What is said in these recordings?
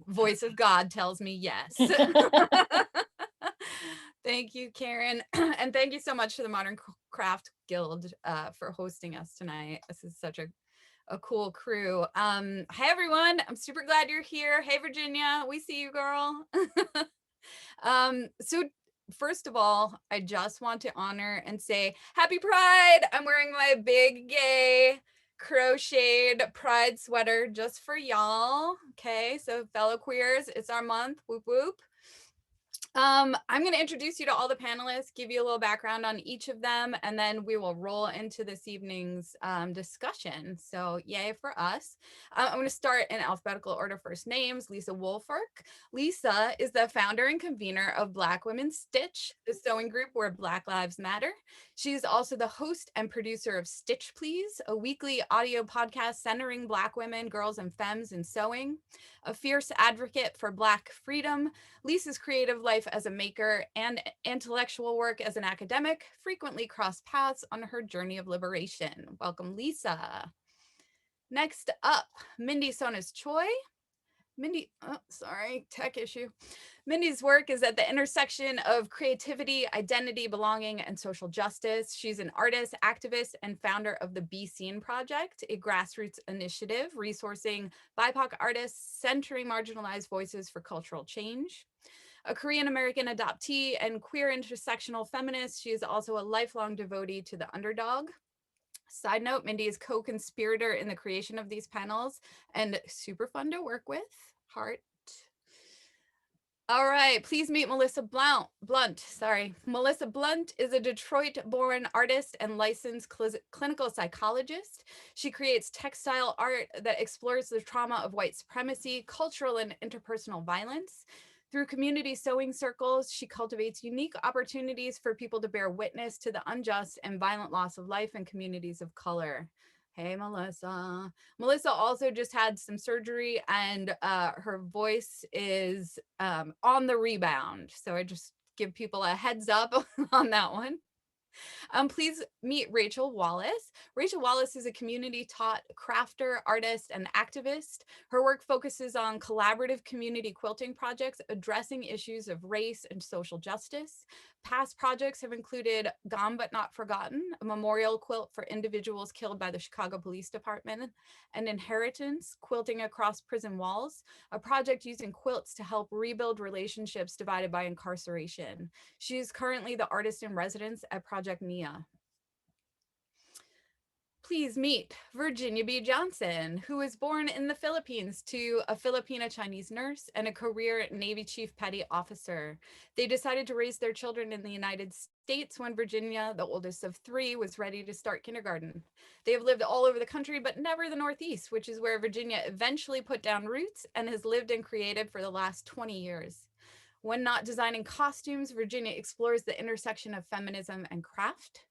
voice of God tells me yes. Thank you, Karen. And thank you so much to the Modern Craft Guild for hosting us tonight. This is such a cool crew. Hey, everyone. I'm super glad you're here. Hey, Virginia. We see you, girl. So first of all, I just want to honor and say happy Pride. I'm wearing my big gay crocheted pride sweater just for y'all. Okay, so fellow queers, it's our month. Whoop whoop. I'm going to introduce you to all the panelists, give you a little background on each of them, and then we will roll into this evening's discussion. So yay for us. I'm going to start in alphabetical order. First names: Lisa Woolfork. Lisa is the founder and convener of Black Women Stitch, the sewing group where Black Lives Matter. She's also the host and producer of Stitch Please, a weekly audio podcast centering Black women, girls, and femmes in sewing. A fierce advocate for Black freedom, Lisa's creative life as a maker and intellectual work as an academic frequently cross paths on her journey of liberation. Welcome, Lisa. Next up, Mindy Tsonas Choi. Mindy, tech issue. Mindy's work is at the intersection of creativity, identity, belonging, and social justice. She's an artist, activist, and founder of the Be Seen Project, a grassroots initiative resourcing BIPOC artists, centering marginalized voices for cultural change. A Korean-American adoptee and queer intersectional feminist, she is also a lifelong devotee to the underdog. Side note, Mindy is co-conspirator in the creation of these panels and super fun to work with. Heart. All right, please meet Melissa Blunt. Melissa Blunt is a Detroit-born artist and licensed clinical psychologist. She creates textile art that explores the trauma of white supremacy, cultural and interpersonal violence. Through community sewing circles, she cultivates unique opportunities for people to bear witness to the unjust and violent loss of life in communities of color. Hey, Melissa. Melissa also just had some surgery and her voice is on the rebound. So I just give people a heads up on that one. Please meet Rachel Wallace. Rachel Wallace is a community-taught crafter, artist, and activist. Her work focuses on collaborative community quilting projects addressing issues of race and social justice. Past projects have included Gone But Not Forgotten, a memorial quilt for individuals killed by the Chicago Police Department, and Inheritance, Quilting Across Prison Walls, a project using quilts to help rebuild relationships divided by incarceration. She is currently the artist in residence at Project Nia. Please meet Virginia B. Johnson, who was born in the Philippines to a Filipina Chinese nurse and a career Navy Chief Petty Officer. They decided to raise their children in the United States when Virginia, the oldest of three, was ready to start kindergarten. They have lived all over the country, but never the Northeast, which is where Virginia eventually put down roots and has lived and created for the last 20 years. When not designing costumes, Virginia explores the intersection of feminism and craft.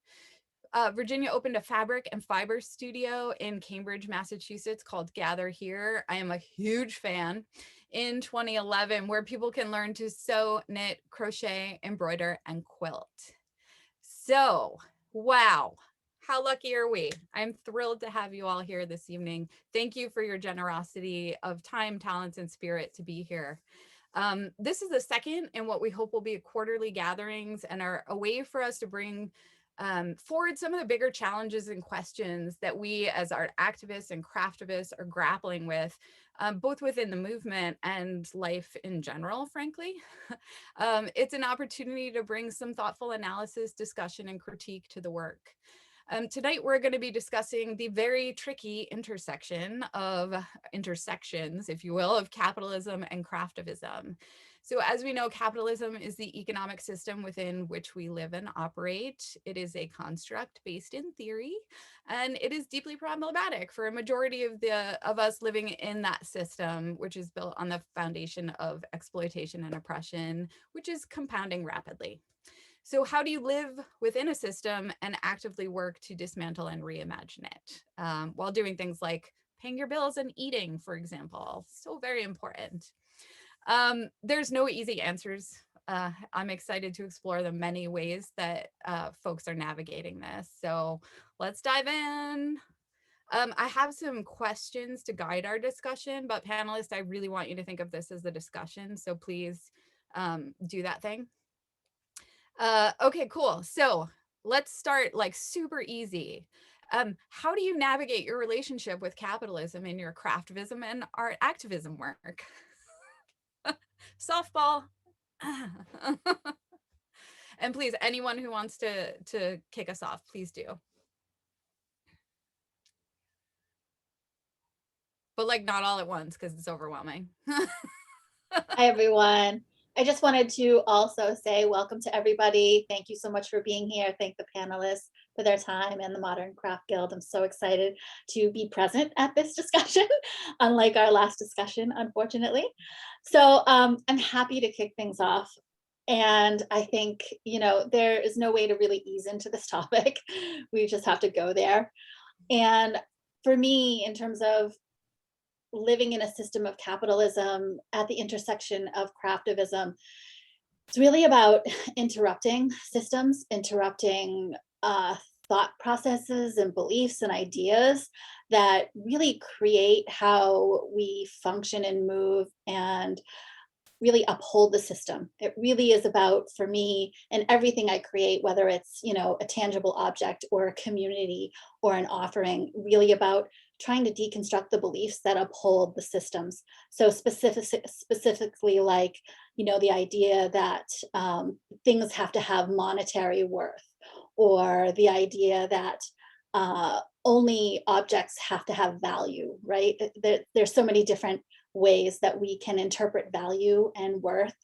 Virginia opened a fabric and fiber studio in Cambridge, Massachusetts called Gather Here. I am a huge fan. In 2011, where people can learn to sew, knit, crochet, embroider, and quilt. So, wow. How lucky are we? I'm thrilled to have you all here this evening. Thank you for your generosity of time, talents, and spirit to be here. This is the second in what we hope will be quarterly gatherings and are a way for us to bring forward some of the bigger challenges and questions that we as art activists and craftivists are grappling with, both within the movement and life in general, frankly. It's an opportunity to bring some thoughtful analysis, discussion, and critique to the work. Tonight, we're going to be discussing the very tricky intersections, if you will, of capitalism and craftivism. So as we know, capitalism is the economic system within which we live and operate. It is a construct based in theory, and it is deeply problematic for a majority of us living in that system, which is built on the foundation of exploitation and oppression, which is compounding rapidly. So how do you live within a system and actively work to dismantle and reimagine it while doing things like paying your bills and eating, for example? So very important. There's no easy answers. I'm excited to explore the many ways that folks are navigating this. So let's dive in. I have some questions to guide our discussion, but panelists, I really want you to think of this as a discussion. So please do that thing. Okay, cool. So let's start like super easy. How do you navigate your relationship with capitalism in your craftivism and art activism work? Softball. And please, anyone who wants to kick us off, please do. But like not all at once because it's overwhelming. Hi, everyone. I just wanted to also say welcome to everybody. Thank you so much for being here. Thank the panelists for their time and the Modern Craft Guild. I'm so excited to be present at this discussion, unlike our last discussion, unfortunately. So I'm happy to kick things off. And I think, there is no way to really ease into this topic. We just have to go there. And for me, in terms of living in a system of capitalism at the intersection of craftivism, it's really about interrupting systems, interrupting thought processes and beliefs and ideas that really create how we function and move and really uphold the system. It really is about, for me, and everything I create, whether it's, a tangible object or a community or an offering, really about trying to deconstruct the beliefs that uphold the systems. So specifically like, the idea that things have to have monetary worth, or the idea that only objects have to have value, right? There's so many different ways that we can interpret value and worth,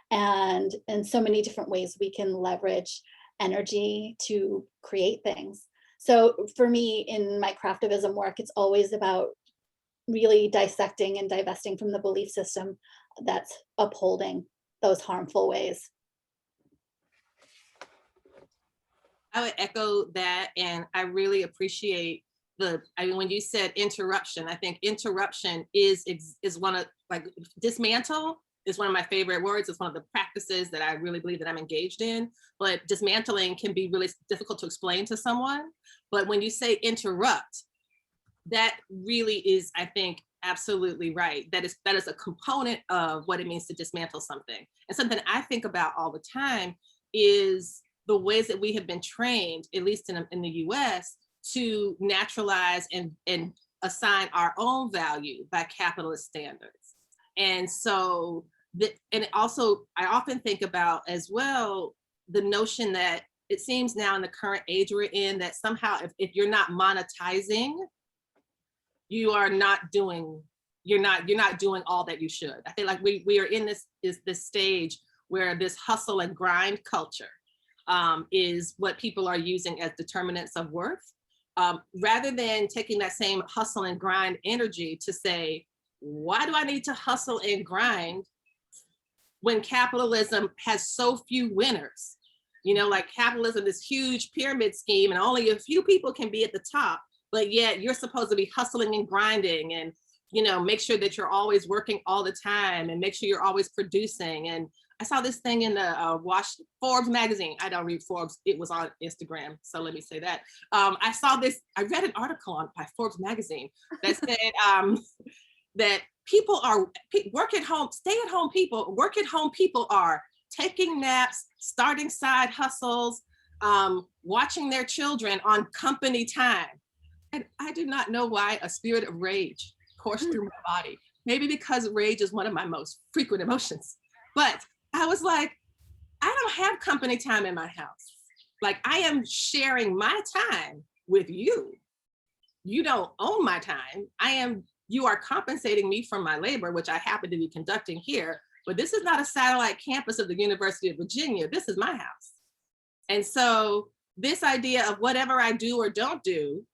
and in so many different ways we can leverage energy to create things. So for me, in my craftivism work, it's always about really dissecting and divesting from the belief system that's upholding those harmful ways. I would echo that, and I really appreciate when you said interruption. I think interruption is one of, like, dismantle is one of my favorite words. It's one of the practices that I really believe that I'm engaged in. But dismantling can be really difficult to explain to someone. But when you say interrupt, that really is, I think, absolutely right. That is a component of what it means to dismantle something. And something I think about all the time is the ways that we have been trained, at least in the US, to naturalize and assign our own value by capitalist standards. And so, I often think about as well the notion that it seems now in the current age we're in that somehow if you're not monetizing, you're not doing all that you should. I feel like we are in this stage where this hustle and grind culture is what people are using as determinants of worth, rather than taking that same hustle and grind energy to say, why do I need to hustle and grind when capitalism has so few winners? Like capitalism, this huge pyramid scheme, and only a few people can be at the top, but yet you're supposed to be hustling and grinding and, make sure that you're always working all the time and make sure you're always producing. And I saw this thing in the Forbes magazine. I don't read Forbes. It was on Instagram. So let me say that. I read an article by Forbes magazine that said that people are stay-at-home people are taking naps, starting side hustles, watching their children on company time. And I do not know why a spirit of rage coursed through my body. Maybe because rage is one of my most frequent emotions. But I was like, I don't have company time in my house. Like, I am sharing my time with you. You don't own my time. You are compensating me for my labor, which I happen to be conducting here, but this is not a satellite campus of the University of Virginia. This is my house. And so this idea of whatever I do or don't do,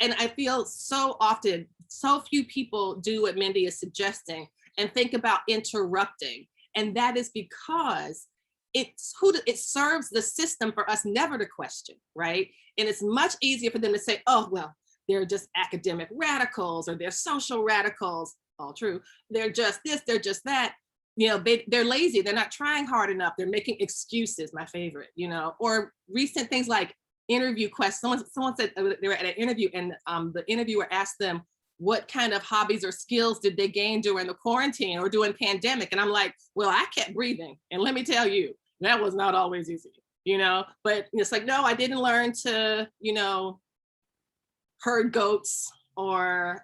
and I feel so often, so few people do what Mindy is suggesting and think about interrupting. And that is because it serves the system for us never to question, right? And it's much easier for them to say, oh, well, they're just academic radicals or they're social radicals. All true. They're just this, they're just that. They're lazy. They're not trying hard enough. They're making excuses, my favorite, or recent things like interview question. Someone said they were at an interview, and the interviewer asked them what kind of hobbies or skills did they gain during the quarantine or during pandemic. And I'm like, well, I kept breathing. And let me tell you, that was not always easy, you know, but it's like, no, I didn't learn to, you know, herd goats or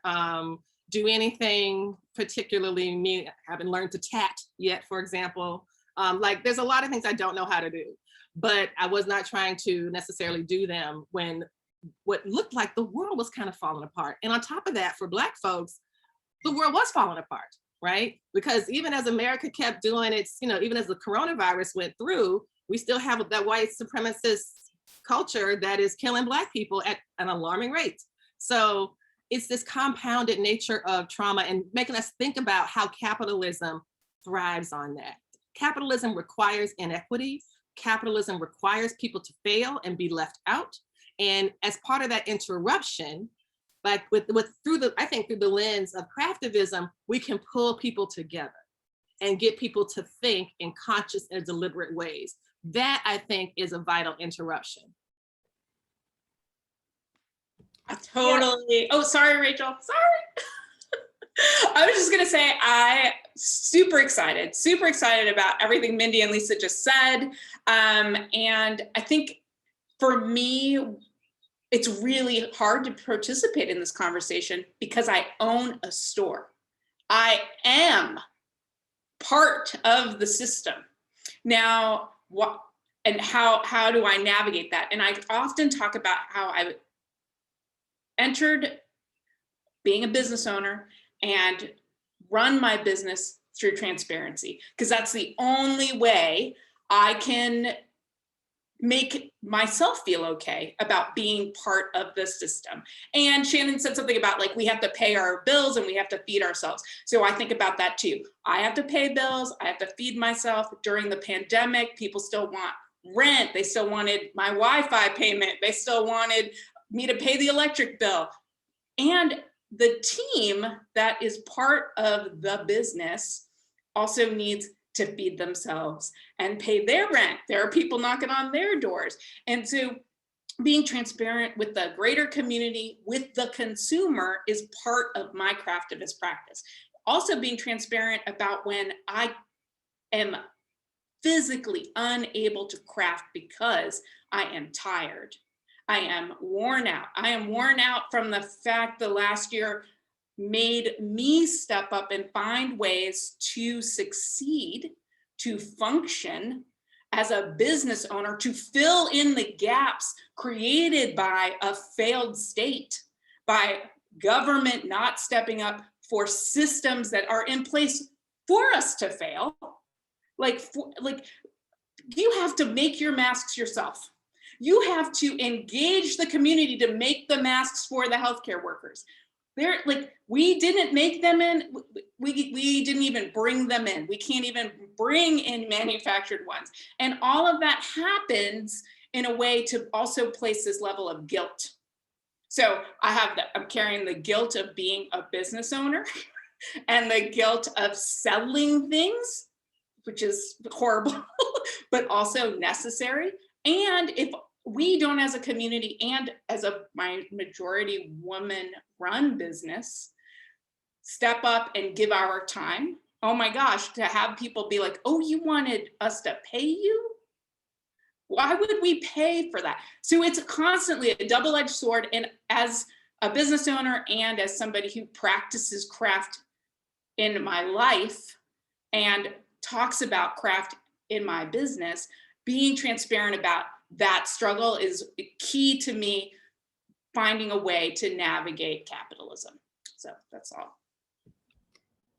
do anything particularly mean. I haven't learned to tat yet, for example. Like there's a lot of things I don't know how to do, but I was not trying to necessarily do them when what looked like the world was kind of falling apart. And on top of that, for Black folks, the world was falling apart, right? Because even as America kept doing its, you know, even as the coronavirus went through, we still have that white supremacist culture that is killing Black people at an alarming rate. So it's this compounded nature of trauma and making us think about how capitalism thrives on that. Capitalism requires inequity. Capitalism requires people to fail and be left out. And as part of that interruption, like through the lens of craftivism, we can pull people together and get people to think in conscious and deliberate ways. That I think is a vital interruption. I totally, oh, sorry, Rachel, sorry. I was just gonna say, I super excited about everything Mindy and Lisa just said. And I think for me, it's really hard to participate in this conversation because I own a store. I am part of the system. Now, what and how do I navigate that? And I often talk about how I entered being a business owner and run my business through transparency, because that's the only way I can make myself feel okay about being part of the system. And Shannon said something about like, we have to pay our bills and we have to feed ourselves. So I think about that too. I have to pay bills, I have to feed myself. During the pandemic, people still want rent. They still wanted my Wi-Fi payment. They still wanted me to pay the electric bill. And the team that is part of the business also needs to feed themselves and pay their rent. There are people knocking on their doors. And so being transparent with the greater community, with the consumer, is part of my craftivist practice. Also being transparent about when I am physically unable to craft because I am tired. I am worn out. I am worn out from the fact that last year made me step up and find ways to succeed, to function as a business owner, to fill in the gaps created by a failed state, by government not stepping up for systems that are in place for us to fail. Like you have to make your masks yourself. You have to engage the community to make the masks for the healthcare workers. They're like, we didn't make them in, we didn't even bring them in. We can't even bring in manufactured ones. And all of that happens in a way to also place this level of guilt. So I'm carrying the guilt of being a business owner and the guilt of selling things, which is horrible, but also necessary. And if we don't, as a community and as my majority woman run business, step up and give our time, oh my gosh, to have people be like, oh, you wanted us to pay you? Why would we pay for that? So it's constantly a double-edged sword. And as a business owner and as somebody who practices craft in my life and talks about craft in my business, being transparent about that struggle is key to me finding a way to navigate capitalism. So that's all.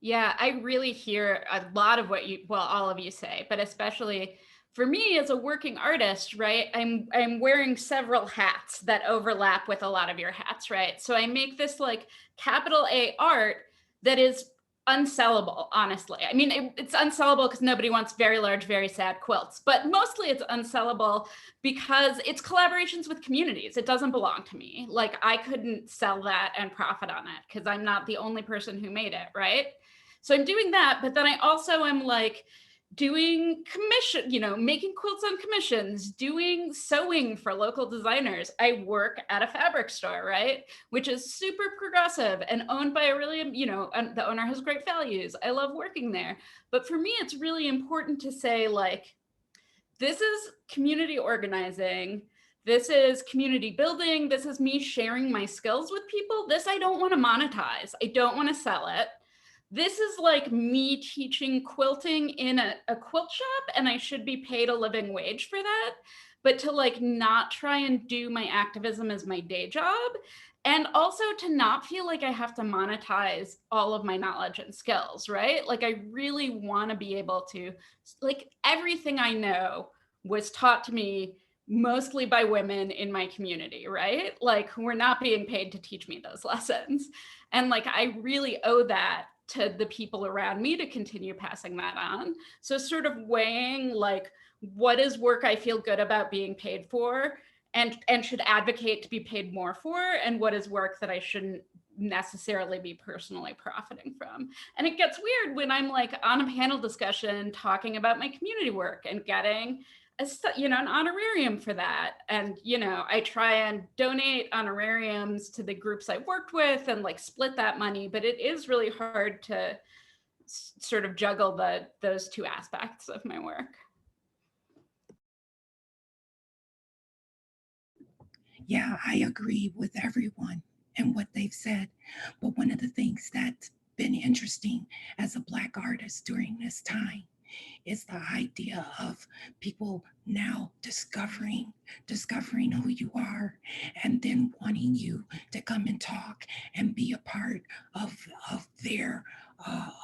Yeah, I really hear a lot of what all of you say, but especially for me as a working artist, right? I'm wearing several hats that overlap with a lot of your hats, right? So I make this like capital A art that is unsellable, honestly. I mean, it's unsellable because nobody wants very large, very sad quilts, but mostly it's unsellable because it's collaborations with communities. It doesn't belong to me. Like I couldn't sell that and profit on it because I'm not the only person who made it, right? So I'm doing that, but then I also am like doing commission, you know, making quilts on commissions, doing sewing for local designers. I work at a fabric store, right? Which is super progressive and owned by a really, you know, the owner has great values. I love working there. But for me, it's really important to say, like, this is community organizing. This is community building. This is me sharing my skills with people. This I don't want to monetize. I don't want to sell it. This is like me teaching quilting in a quilt shop, and I should be paid a living wage for that. But to like not try and do my activism as my day job, and also to not feel like I have to monetize all of my knowledge and skills, right? Like I really want to be able to, like, everything I know was taught to me mostly by women in my community, right? Like who were not being paid to teach me those lessons. And like I really owe that to the people around me to continue passing that on. So sort of weighing like, what is work I feel good about being paid for and should advocate to be paid more for, and what is work that I shouldn't necessarily be personally profiting from. And it gets weird when I'm like on a panel discussion talking about my community work and getting you know, an honorarium for that. And, you know, I try and donate honorariums to the groups I've worked with and like split that money, but it is really hard to sort of juggle those two aspects of my work. Yeah, I agree with everyone and what they've said. But one of the things that's been interesting as a Black artist during this time is the idea of people now discovering who you are, and then wanting you to come and talk and be a part of their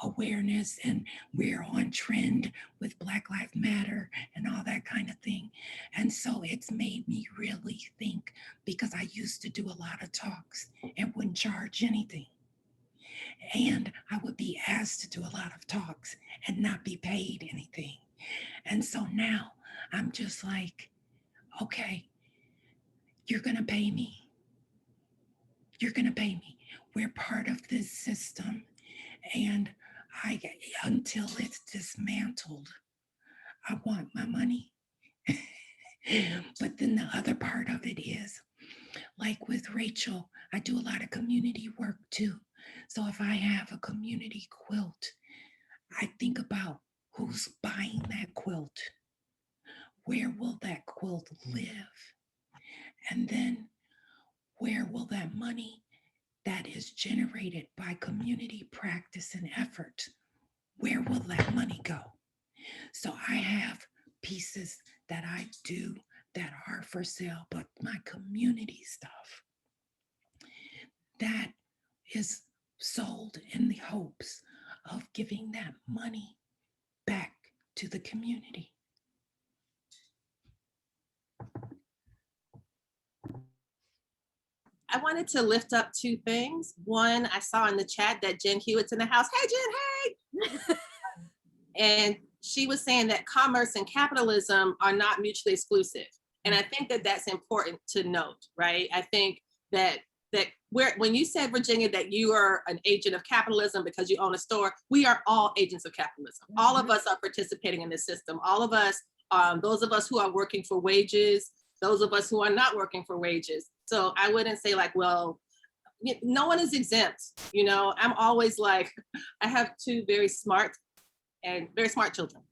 awareness, and we're on trend with Black Lives Matter and all that kind of thing. And so it's made me really think, because I used to do a lot of talks and wouldn't charge anything. And I would be asked to do a lot of talks and not be paid anything. And so now I'm just like, okay, you're going to pay me. You're going to pay me. We're part of this system. And until it's dismantled, I want my money. But then the other part of it is, like with Rachel, I do a lot of community work too. So if I have a community quilt, I think about who's buying that quilt. Where will that quilt live? And then where will that money that is generated by community practice and effort, where will that money go? So I have pieces that I do that are for sale, but my community stuff, that is sold in the hopes of giving that money back to the community. I wanted to lift up two things. One, I saw in the chat that Jen Hewitt's in the house. Hey, Jen, hey! And she was saying that commerce and capitalism are not mutually exclusive. And I think that that's important to note, right? I think that when you said, Virginia, that you are an agent of capitalism because you own a store, we are all agents of capitalism. Mm-hmm. All of us are participating in this system. All of us, those of us who are working for wages, those of us who are not working for wages. So I wouldn't say like, well, no one is exempt. You know, I'm always like, I have two very smart children.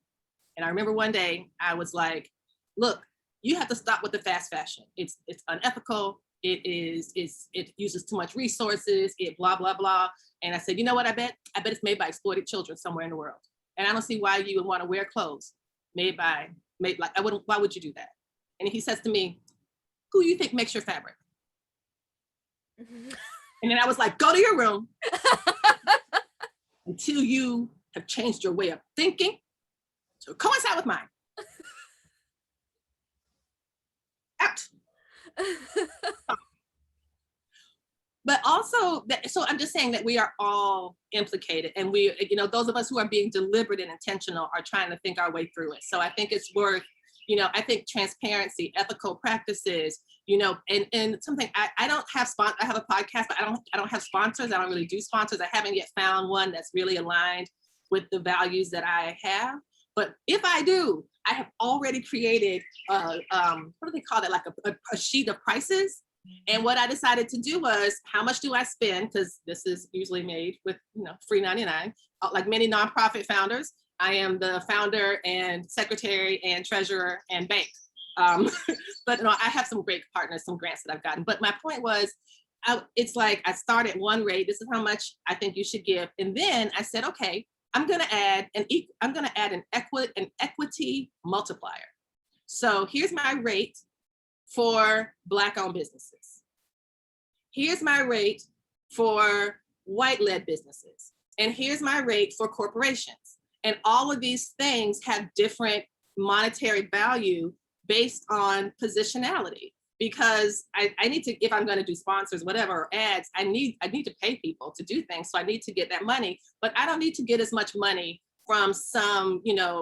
And I remember one day I was like, look, you have to stop with the fast fashion. It's unethical. It uses too much resources, it blah, blah, blah. And I said, you know what, I bet it's made by exploited children somewhere in the world. And I don't see why you would want to wear clothes why would you do that? And he says to me, who do you think makes your fabric? And then I was like, go to your room until you have changed your way of thinking to coincide with mine. Out. But also, so I'm just saying that we are all implicated, and we, those of us who are being deliberate and intentional are trying to think our way through it. So I think it's worth, I think transparency, ethical practices, and something I don't have I have a podcast, but I don't have sponsors. I don't really do sponsors. I haven't yet found one that's really aligned with the values that I have. But if I do, I have already created, what do they call it? Like a sheet of prices. And what I decided to do was, how much do I spend? Because this is usually made with, free 99. Like many nonprofit founders, I am the founder and secretary and treasurer and bank. But no, I have some great partners, some grants that I've gotten. But my point was, it's like I start at one rate. This is how much I think you should give, and then I said, okay, I'm going to add an equity multiplier. So here's my rate for Black-owned businesses. Here's my rate for white-led businesses, and here's my rate for corporations. And all of these things have different monetary value based on positionality, because I need to, if I'm going to do sponsors, whatever, or ads, I need to pay people to do things. So I need to get that money, but I don't need to get as much money from some,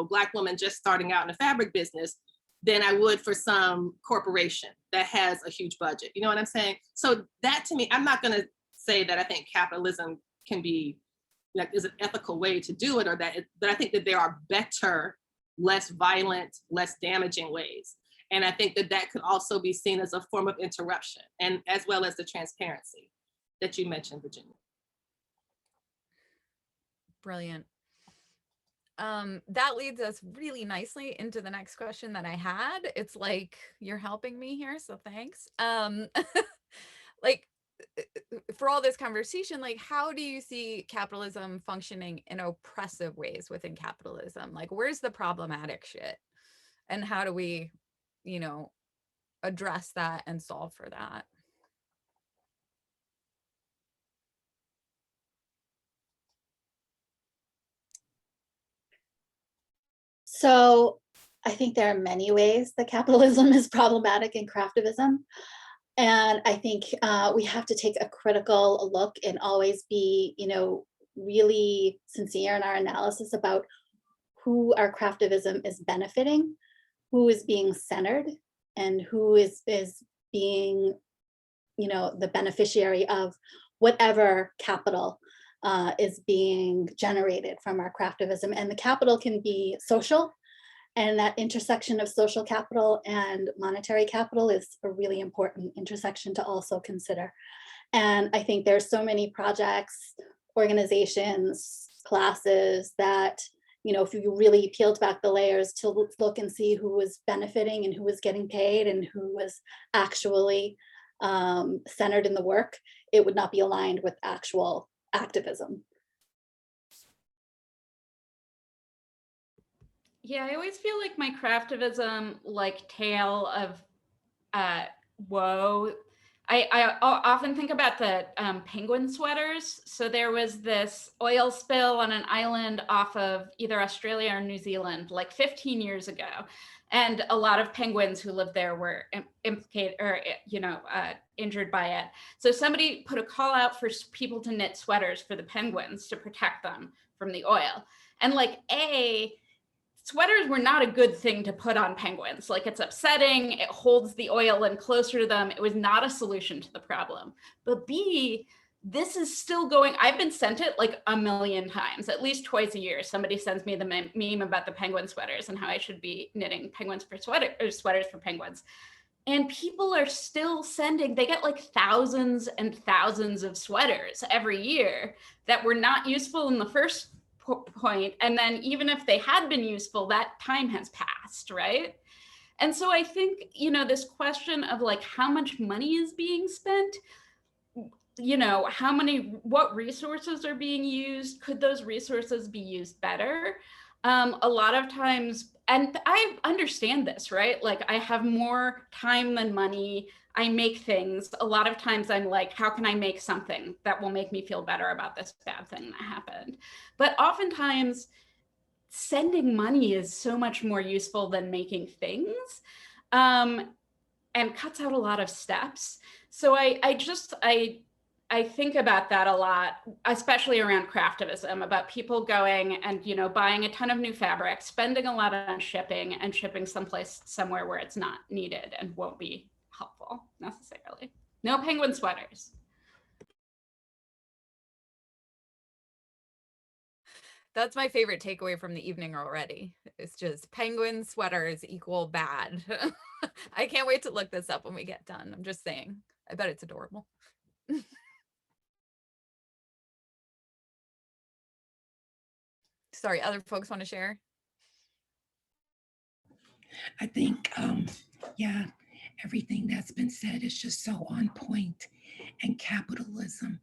Black woman just starting out in a fabric business than I would for some corporation that has a huge budget. You know what I'm saying? So that, to me, I'm not going to say that I think capitalism can be, like, is an ethical way to do it, or that, but I think that there are better, less violent, less damaging ways. And I think that that could also be seen as a form of interruption, and as well as the transparency that you mentioned, Virginia. Brilliant. That leads us really nicely into the next question that I had. It's like, you're helping me here, so thanks. Like, for all this conversation, like, how do you see capitalism functioning in oppressive ways within capitalism? Like, where's the problematic shit? And how do we, address that and solve for that? So I think there are many ways that capitalism is problematic in craftivism. And I think we have to take a critical look and always be, really sincere in our analysis about who our craftivism is benefiting, who is being centered, and who is being, the beneficiary of whatever capital is being generated from our craftivism. And the capital can be social, and that intersection of social capital and monetary capital is a really important intersection to also consider. And I think there's so many projects, organizations, classes that, if you really peeled back the layers to look and see who was benefiting and who was getting paid and who was actually centered in the work, it would not be aligned with actual activism. Yeah, I always feel like my craftivism, like, tale of woe. I often think about the penguin sweaters. So there was this oil spill on an island off of either Australia or New Zealand, like 15 years ago. And a lot of penguins who lived there were implicated or, injured by it. So somebody put a call out for people to knit sweaters for the penguins to protect them from the oil. And sweaters were not a good thing to put on penguins. Like, it's upsetting, it holds the oil in closer to them. It was not a solution to the problem. But B, this is still going, I've been sent it like a million times, at least twice a year. Somebody sends me the meme about the penguin sweaters and how I should be knitting penguins for sweaters for penguins. And people are still sending, they get like thousands and thousands of sweaters every year that were not useful in the first point. And then even if they had been useful, that time has passed, right? And so I think, this question of like, how much money is being spent, what resources are being used? Could those resources be used better? A lot of times, and I understand this, right? Like, I have more time than money. I make things. A lot of times I'm like, how can I make something that will make me feel better about this bad thing that happened? But oftentimes sending money is so much more useful than making things, and cuts out a lot of steps. So I think about that a lot, especially around craftivism, about people going and, buying a ton of new fabric, spending a lot on shipping, and shipping somewhere where it's not needed and won't be helpful necessarily. No penguin sweaters. That's my favorite takeaway from the evening already. It's just penguin sweaters equal bad. I can't wait to look this up when we get done. I'm just saying. I bet it's adorable. Sorry, other folks want to share? I think, yeah, everything that's been said is just so on point. And capitalism,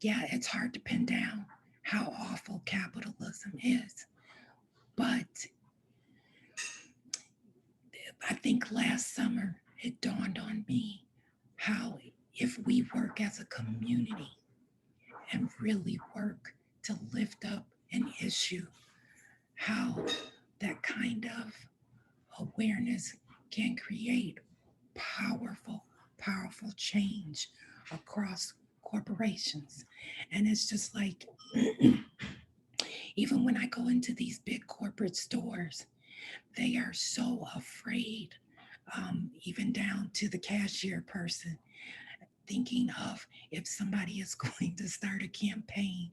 yeah, it's hard to pin down how awful capitalism is. But I think last summer it dawned on me how if we work as a community and really work to lift up an issue, how that kind of awareness can create powerful change across corporations. And it's just like, even when I go into these big corporate stores, they are so afraid, even down to the cashier person, thinking of if somebody is going to start a campaign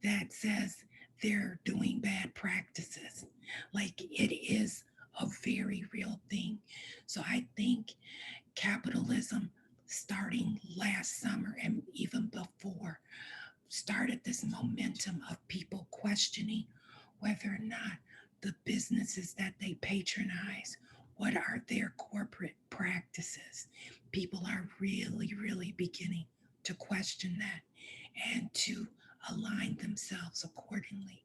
that says they're doing bad practices. Like, it is a very real thing. So I think capitalism, starting last summer and even before, started this momentum of people questioning whether or not the businesses that they patronize, what are their corporate practices? People are really beginning to question that and to align themselves accordingly.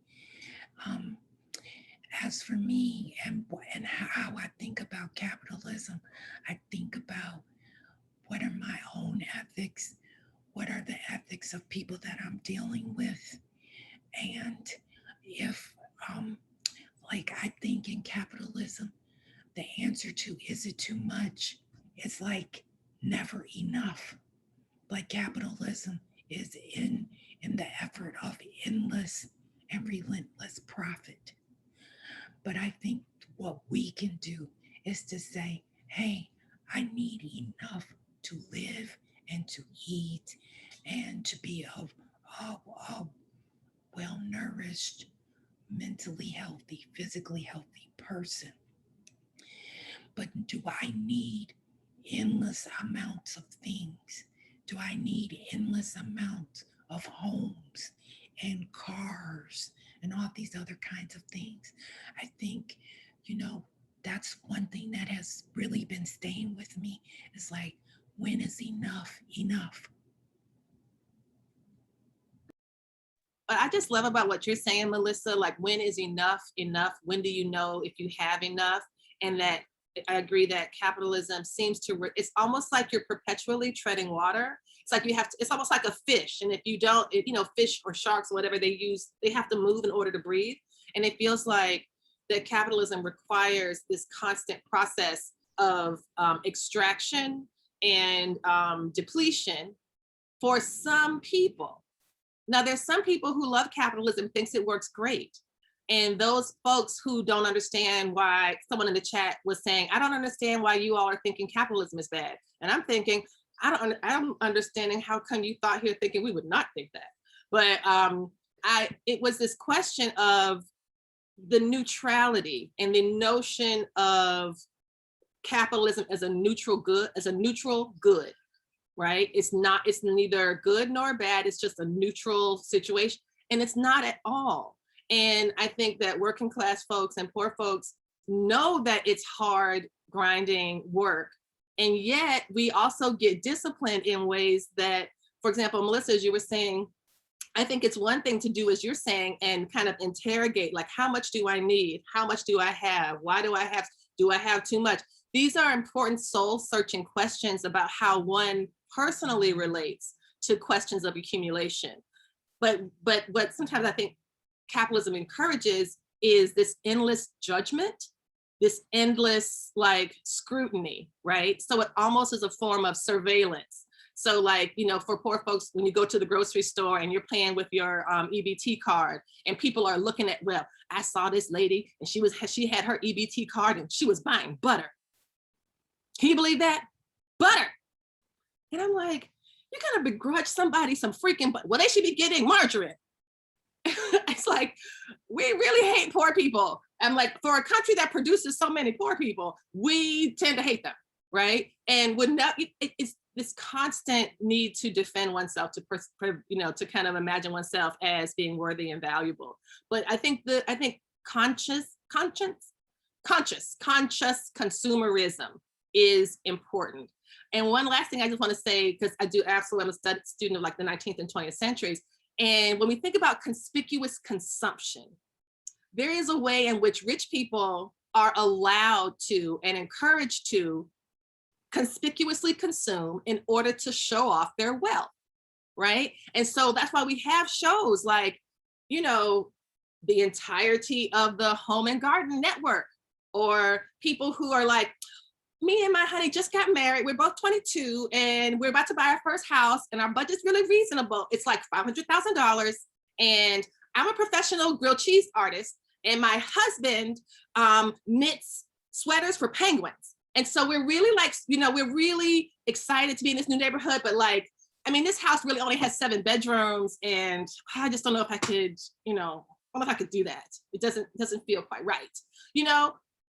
As for me and how I think about capitalism, I think about what are my own ethics, what are the ethics of people that I'm dealing with, and if like, I think in capitalism, the answer to is it too much? It's like never enough. Like, capitalism is in the effort of endless and relentless profit. But I think what we can do is to say, hey, I need enough to live and to eat and to be a well-nourished, mentally healthy, physically healthy person. But do I need endless amounts of things? Do I need endless amounts of homes and cars and all these other kinds of things? I think, that's one thing that has really been staying with me. It's like, when is enough enough? But I just love about what you're saying, Melissa, like, when is enough enough? When do you know if you have enough? And that I agree that capitalism seems to, it's almost like you're perpetually treading water. It's like it's almost like a fish. And if you don't, fish or sharks or whatever they use, they have to move in order to breathe. And it feels like that capitalism requires this constant process of extraction and depletion for some people. Now, there's some people who love capitalism, thinks it works great. And those folks who don't understand why, someone in the chat was saying, I don't understand why you all are thinking capitalism is bad. And I'm thinking, I'm understanding how come you thought here thinking we would not think that. But it was this question of the neutrality and the notion of capitalism as a neutral good, right? It's neither good nor bad. It's just a neutral situation. And it's not at all. And I think that working class folks and poor folks know that it's hard, grinding work. And yet we also get disciplined in ways that, for example, Melissa, as you were saying, I think it's one thing to do, as you're saying, and kind of interrogate, like, how much do I need? How much do I have? Why do I have too much? These are important soul searching questions about how one personally relates to questions of accumulation. But what sometimes I think capitalism encourages is this endless judgment, this endless scrutiny, right? So it almost is a form of surveillance. So for poor folks, when you go to the grocery store and you're paying with your EBT card and people are looking at, well, I saw this lady and she had her EBT card and she was buying butter. Can you believe that? Butter. And I'm like, you're gonna begrudge somebody some freaking butter. Well, they should be getting margarine. It's like, we really hate poor people. And like, for a country that produces so many poor people, we tend to hate them, right? And would not, it's this constant need to defend oneself, to to kind of imagine oneself as being worthy and valuable. But I think conscious consumerism is important. And one last thing I just want to say, because I'm a student of like the 19th and 20th centuries. And when we think about conspicuous consumption, there is a way in which rich people are allowed to and encouraged to conspicuously consume in order to show off their wealth, right? And so that's why we have shows like, the entirety of the Home and Garden Network, or people who are like, me and my honey just got married. We're both 22 and we're about to buy our first house and our budget's really reasonable. It's like $500,000. And I'm a professional grilled cheese artist and my husband knits sweaters for penguins. And so we're really like, we're really excited to be in this new neighborhood, but like, I mean, this house really only has 7 bedrooms and I just don't know if I could, I don't know if I could do that. It doesn't feel quite right,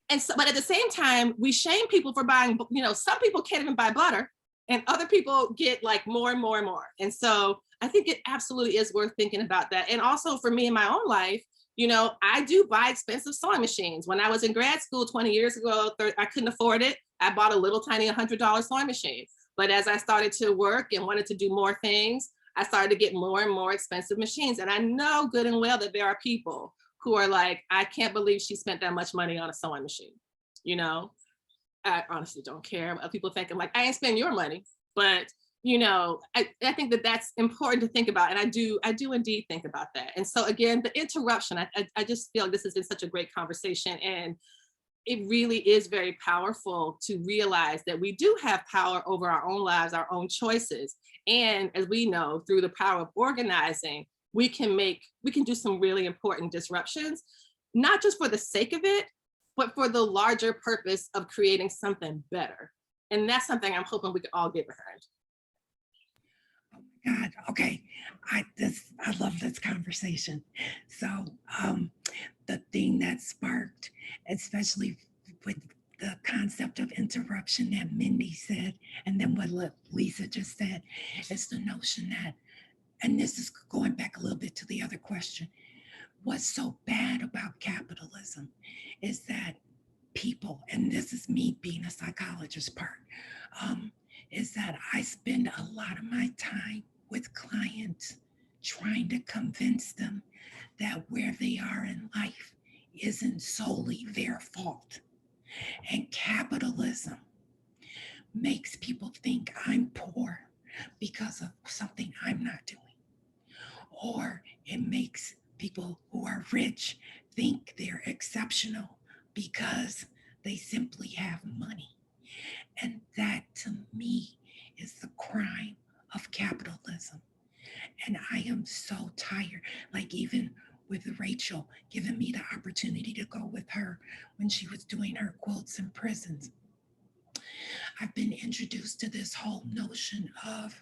And so, but at the same time, we shame people for buying, some people can't even buy butter and other people get like more and more and more. And so I think it absolutely is worth thinking about that. And also for me in my own life, I do buy expensive sewing machines. When I was in grad school 20 years ago, I couldn't afford it. I bought a little tiny $100 sewing machine. But as I started to work and wanted to do more things, I started to get more and more expensive machines. And I know good and well that there are people who are like, I can't believe she spent that much money on a sewing machine. I honestly don't care what people think. I'm like, I ain't spend your money, but I think that that's important to think about. And I do indeed think about that. And so again, the interruption, I just feel like this has been such a great conversation. And it really is very powerful to realize that we do have power over our own lives, our own choices. And as we know, through the power of organizing, we can do some really important disruptions, not just for the sake of it, but for the larger purpose of creating something better. And that's something I'm hoping we can all get behind. Oh my God, okay. I love this conversation. So the thing that sparked, especially with the concept of interruption that Mindy said, and then what Lisa just said, is the notion that, and this is going back a little bit to the other question, what's so bad about capitalism is that people, and this is me being a psychologist part, is that I spend a lot of my time with clients trying to convince them that where they are in life isn't solely their fault. And capitalism makes people think I'm poor because of something I'm not doing. Or it makes people who are rich think they're exceptional because they simply have money. And that to me is the crime of capitalism. And I am so tired, like even with Rachel giving me the opportunity to go with her when she was doing her quilts in prisons. I've been introduced to this whole notion of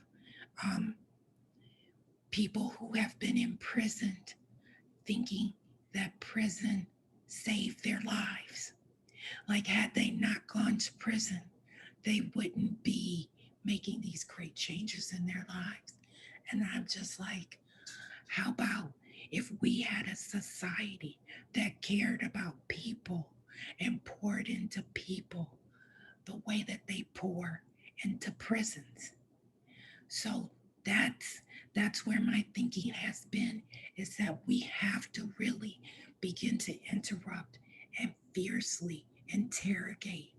people who have been imprisoned thinking that prison saved their lives. Like had they not gone to prison, they wouldn't be making these great changes in their lives. And I'm just like, how about if we had a society that cared about people and poured into people the way that they pour into prisons? So that's where my thinking has been, is that we have to really begin to interrupt and fiercely interrogate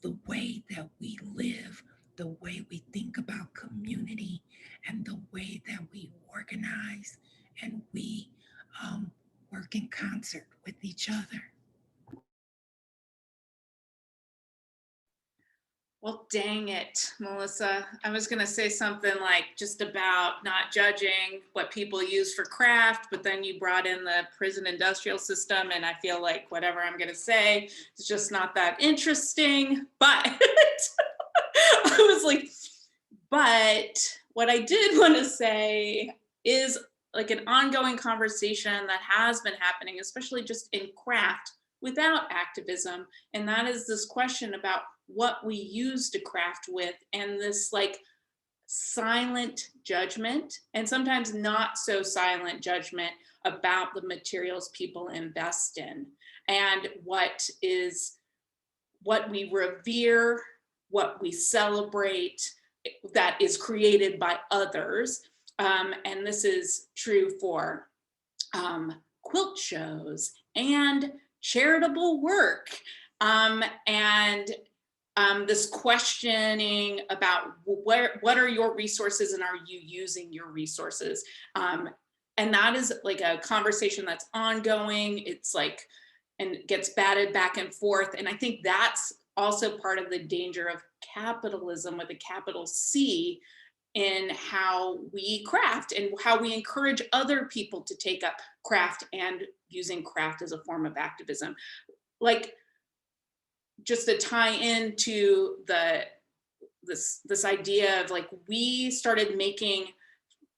the way that we live, the way we think about community, and the way that we organize and we work in concert with each other. Well, dang it, Melissa. I was going to say something like just about not judging what people use for craft, but then you brought in the prison industrial system, and I feel like whatever I'm going to say is just not that interesting. But I was like, but what I did want to say is like an ongoing conversation that has been happening, especially just in craft without activism. And that is this question about what we use to craft with, and this like silent judgment, and sometimes not so silent judgment about the materials people invest in, and what we revere, what we celebrate, that is created by others. And this is true for quilt shows and charitable work, and this questioning about what are your resources and are you using your resources? And that is like a conversation that's ongoing. It's like, and gets batted back and forth. And I think that's also part of the danger of capitalism with a capital C, in how we craft and how we encourage other people to take up craft and using craft as a form of activism. Like, just to tie into this idea of like, we started making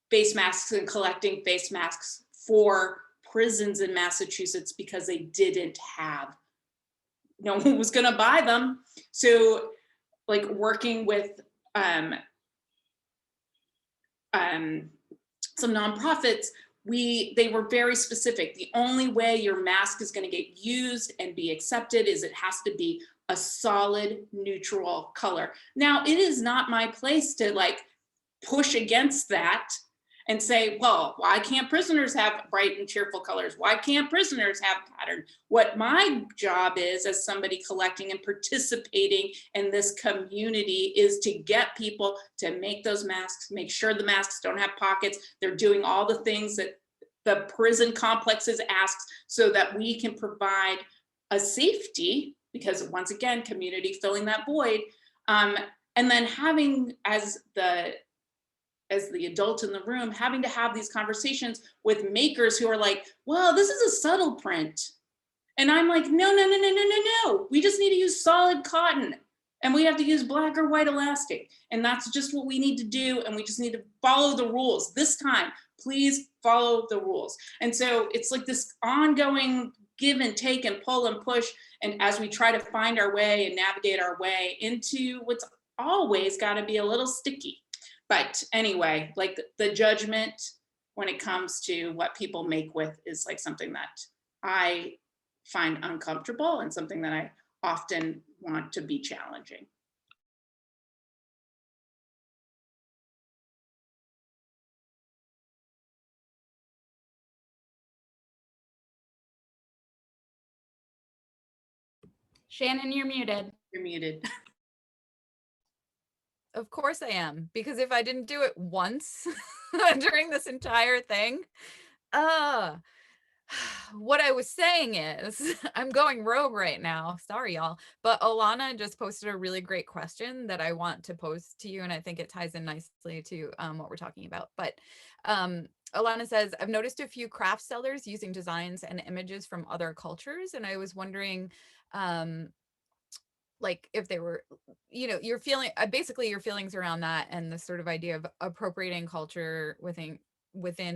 face masks and collecting face masks for prisons in Massachusetts because they didn't have, no one was gonna buy them. So like working with some nonprofits, they were very specific. The only way your mask is going to get used and be accepted is it has to be a solid neutral color. Now, it is not my place to like push against that and say, well, why can't prisoners have bright and cheerful colors? Why can't prisoners have pattern? What my job is as somebody collecting and participating in this community is to get people to make those masks, make sure the masks don't have pockets. They're doing all the things that the prison complexes asks, so that we can provide a safety, because once again, community filling that void. And then having, as the adult in the room, having to have these conversations with makers who are like, well, this is a subtle print. And I'm like, no. We just need to use solid cotton, and we have to use black or white elastic. And that's just what we need to do. And we just need to follow the rules. This time, please follow the rules. And so it's like this ongoing give and take and pull and push. And as we try to find our way and navigate our way into what's always got to be a little sticky. But anyway, like the judgment when it comes to what people make with is like something that I find uncomfortable and something that I often want to be challenging. Shannon, you're muted. You're muted. Of course I am, because if I didn't do it once during this entire thing, what I was saying is, I'm going rogue right now. Sorry, y'all. But Alana just posted a really great question that I want to pose to you, and I think it ties in nicely to what we're talking about. But Alana says, I've noticed a few craft sellers using designs and images from other cultures, and I was wondering, like if they were, your feeling, basically your feelings around that, and the sort of idea of appropriating culture within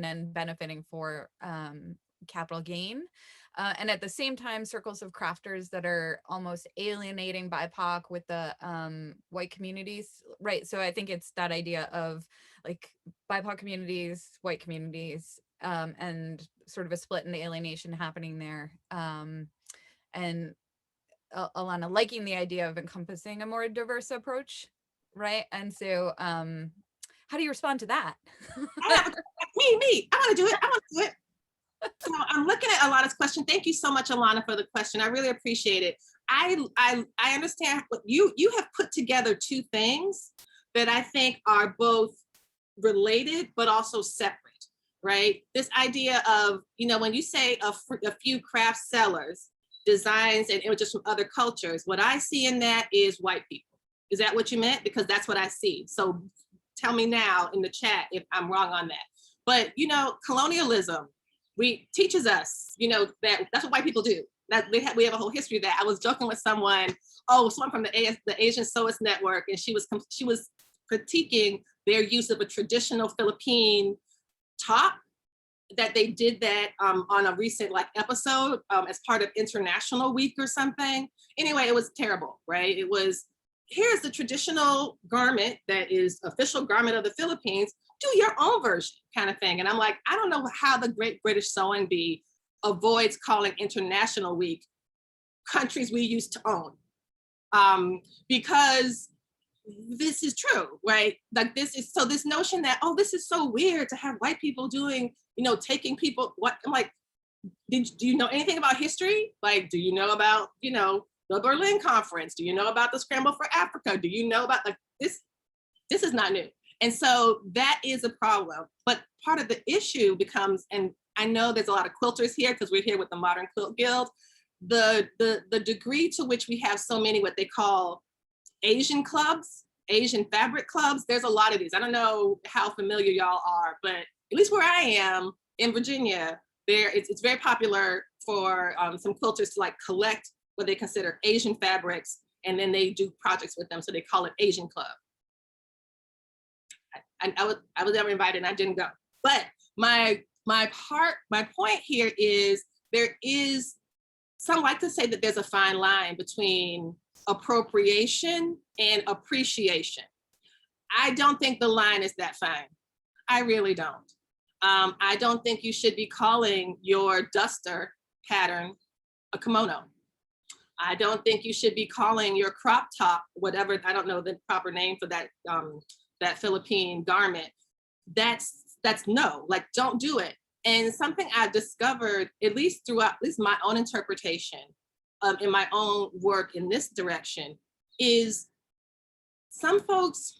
and benefiting for capital gain, and at the same time circles of crafters that are almost alienating BIPOC with the white communities, right? So I think it's that idea of like BIPOC communities, white communities, and sort of a split in the alienation happening there, and Alana liking the idea of encompassing a more diverse approach, right? And so how do you respond to that? Me, I want to do it. So I'm looking at Alana's question. Thank you so much, Alana, for the question. I really appreciate it. I understand what you have put together two things that I think are both related, but also separate, right? This idea of, when you say a few craft sellers, designs and images from other cultures, what I see in that is white people. Is that what you meant? Because that's what I see. So tell me now in the chat if I'm wrong on that. But colonialism teaches us, that's what white people do. That we have a whole history of that. I was joking with someone from the Asian Tsonas network, and she was critiquing their use of a traditional Philippine top that they did that on a recent like episode as part of International Week or something. Anyway, it was terrible, right? It was, here's the traditional garment that is official garment of the Philippines, do your own version kind of thing. And I'm like, I don't know how the Great British Sewing Bee avoids calling International Week countries we used to own. Because this is true, right? Like this is, so this notion that, oh, this is so weird to have white people doing, you know, taking people, what, I'm like, do you know anything about history? Like, do you know about, you know, the Berlin Conference? Do you know about the Scramble for Africa? Do you know about, like, this is not new. And so that is a problem. But part of the issue becomes, and I know there's a lot of quilters here because we're here with the Modern Quilt Guild, the degree to which we have so many what they call Asian clubs, Asian fabric clubs. There's a lot of these. I don't know how familiar y'all are, but at least where I am in Virginia, it's very popular for some quilters to like collect what they consider Asian fabrics, and then they do projects with them. So they call it Asian Club. I was never invited and I didn't go. But my point here is there is, some like to say that there's a fine line between appropriation and appreciation. I don't think the line is that fine. I really don't. I don't think you should be calling your duster pattern a kimono. I don't think you should be calling your crop top, whatever, I don't know the proper name for that, that Philippine garment. That's no, like, don't do it. And something I've discovered, at least throughout, at least my own interpretation in my own work in this direction, is some folks,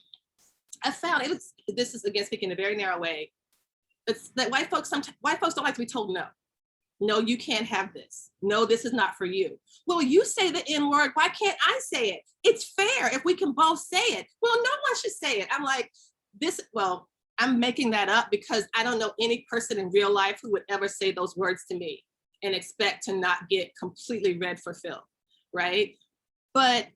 I found, this is again speaking in a very narrow way, it's that white folks don't like to be told no. No, you can't have this. No, this is not for you. Well, you say the N word, why can't I say it? It's fair if we can both say it. Well, no one should say it. I'm like, well, I'm making that up because I don't know any person in real life who would ever say those words to me and expect to not get completely read for filth, right? But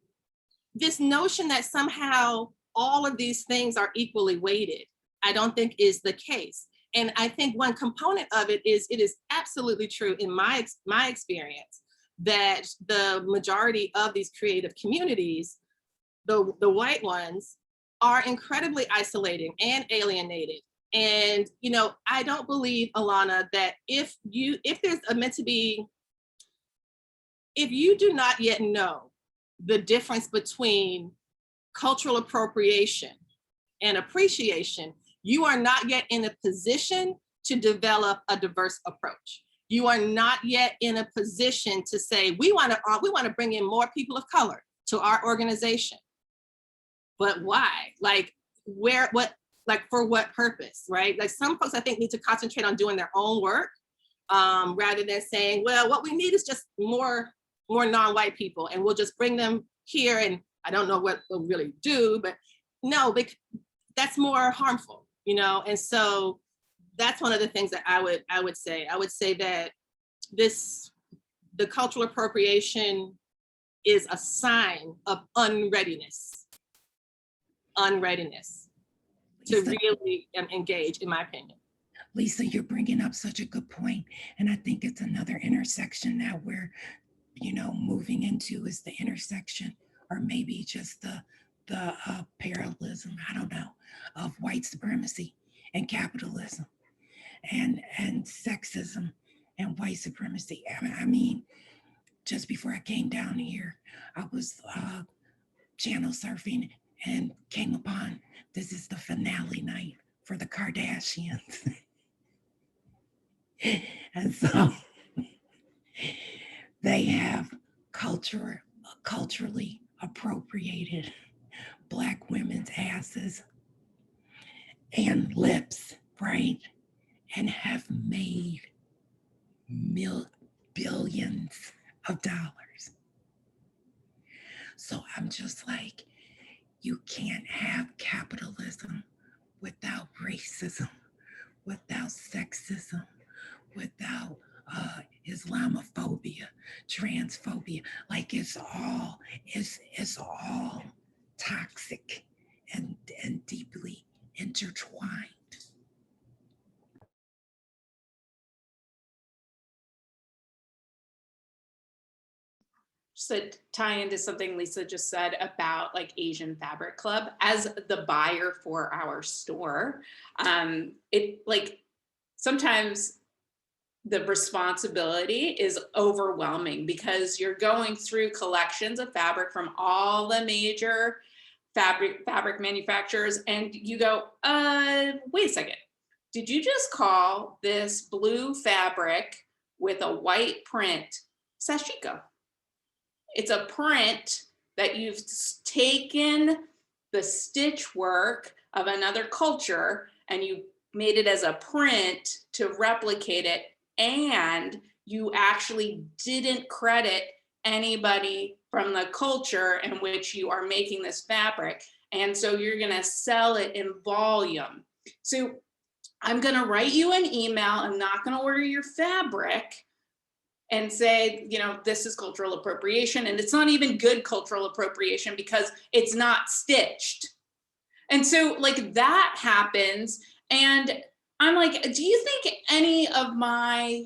this notion that somehow all of these things are equally weighted, I don't think is the case. And I think one component of it is absolutely true in my experience that the majority of these creative communities, the white ones, are incredibly isolating and alienated. And, you know, I don't believe, Alana, that if there's meant to be, if you do not yet know the difference between cultural appropriation and appreciation, you are not yet in a position to develop a diverse approach. You are not yet in a position to say, we want to bring in more people of color to our organization. But why? Like, where, what, like, for what purpose, right? Like, some folks I think need to concentrate on doing their own work rather than saying, well, what we need is just more non-white people and we'll just bring them here and I don't know what they'll really do, but no, that's more harmful, you know? And so that's one of the things that I would say. I would say that the cultural appropriation is a sign of unreadiness to really engage, in my opinion. Lisa, you're bringing up such a good point. And I think it's another intersection that we're, you know, moving into is the intersection, or maybe just the parallelism, I don't know, of white supremacy and capitalism and sexism and white supremacy. I mean, just before I came down here, I was channel surfing and came upon, this is the finale night for the Kardashians. And so they have culturally appropriated Black women's asses and lips, right? And have made billions of dollars. So I'm just like, you can't have capitalism without racism, without sexism, without Islamophobia, transphobia. Like, it's all toxic and deeply intertwined. just to tie into something Lisa just said about like Asian Fabric Club, as the buyer for our store, it like sometimes the responsibility is overwhelming because you're going through collections of fabric from all the major fabric manufacturers, and you go, wait a second, did you just call this blue fabric with a white print sashiko? It's a print that you've taken the stitch work of another culture and you made it as a print to replicate it, and you actually didn't credit anybody from the culture in which you are making this fabric. And so you're gonna sell it in volume. So I'm gonna write you an email. I'm not gonna order your fabric and say, you know, this is cultural appropriation. And it's not even good cultural appropriation because it's not stitched. And so like that happens. And I'm like, do you think any of my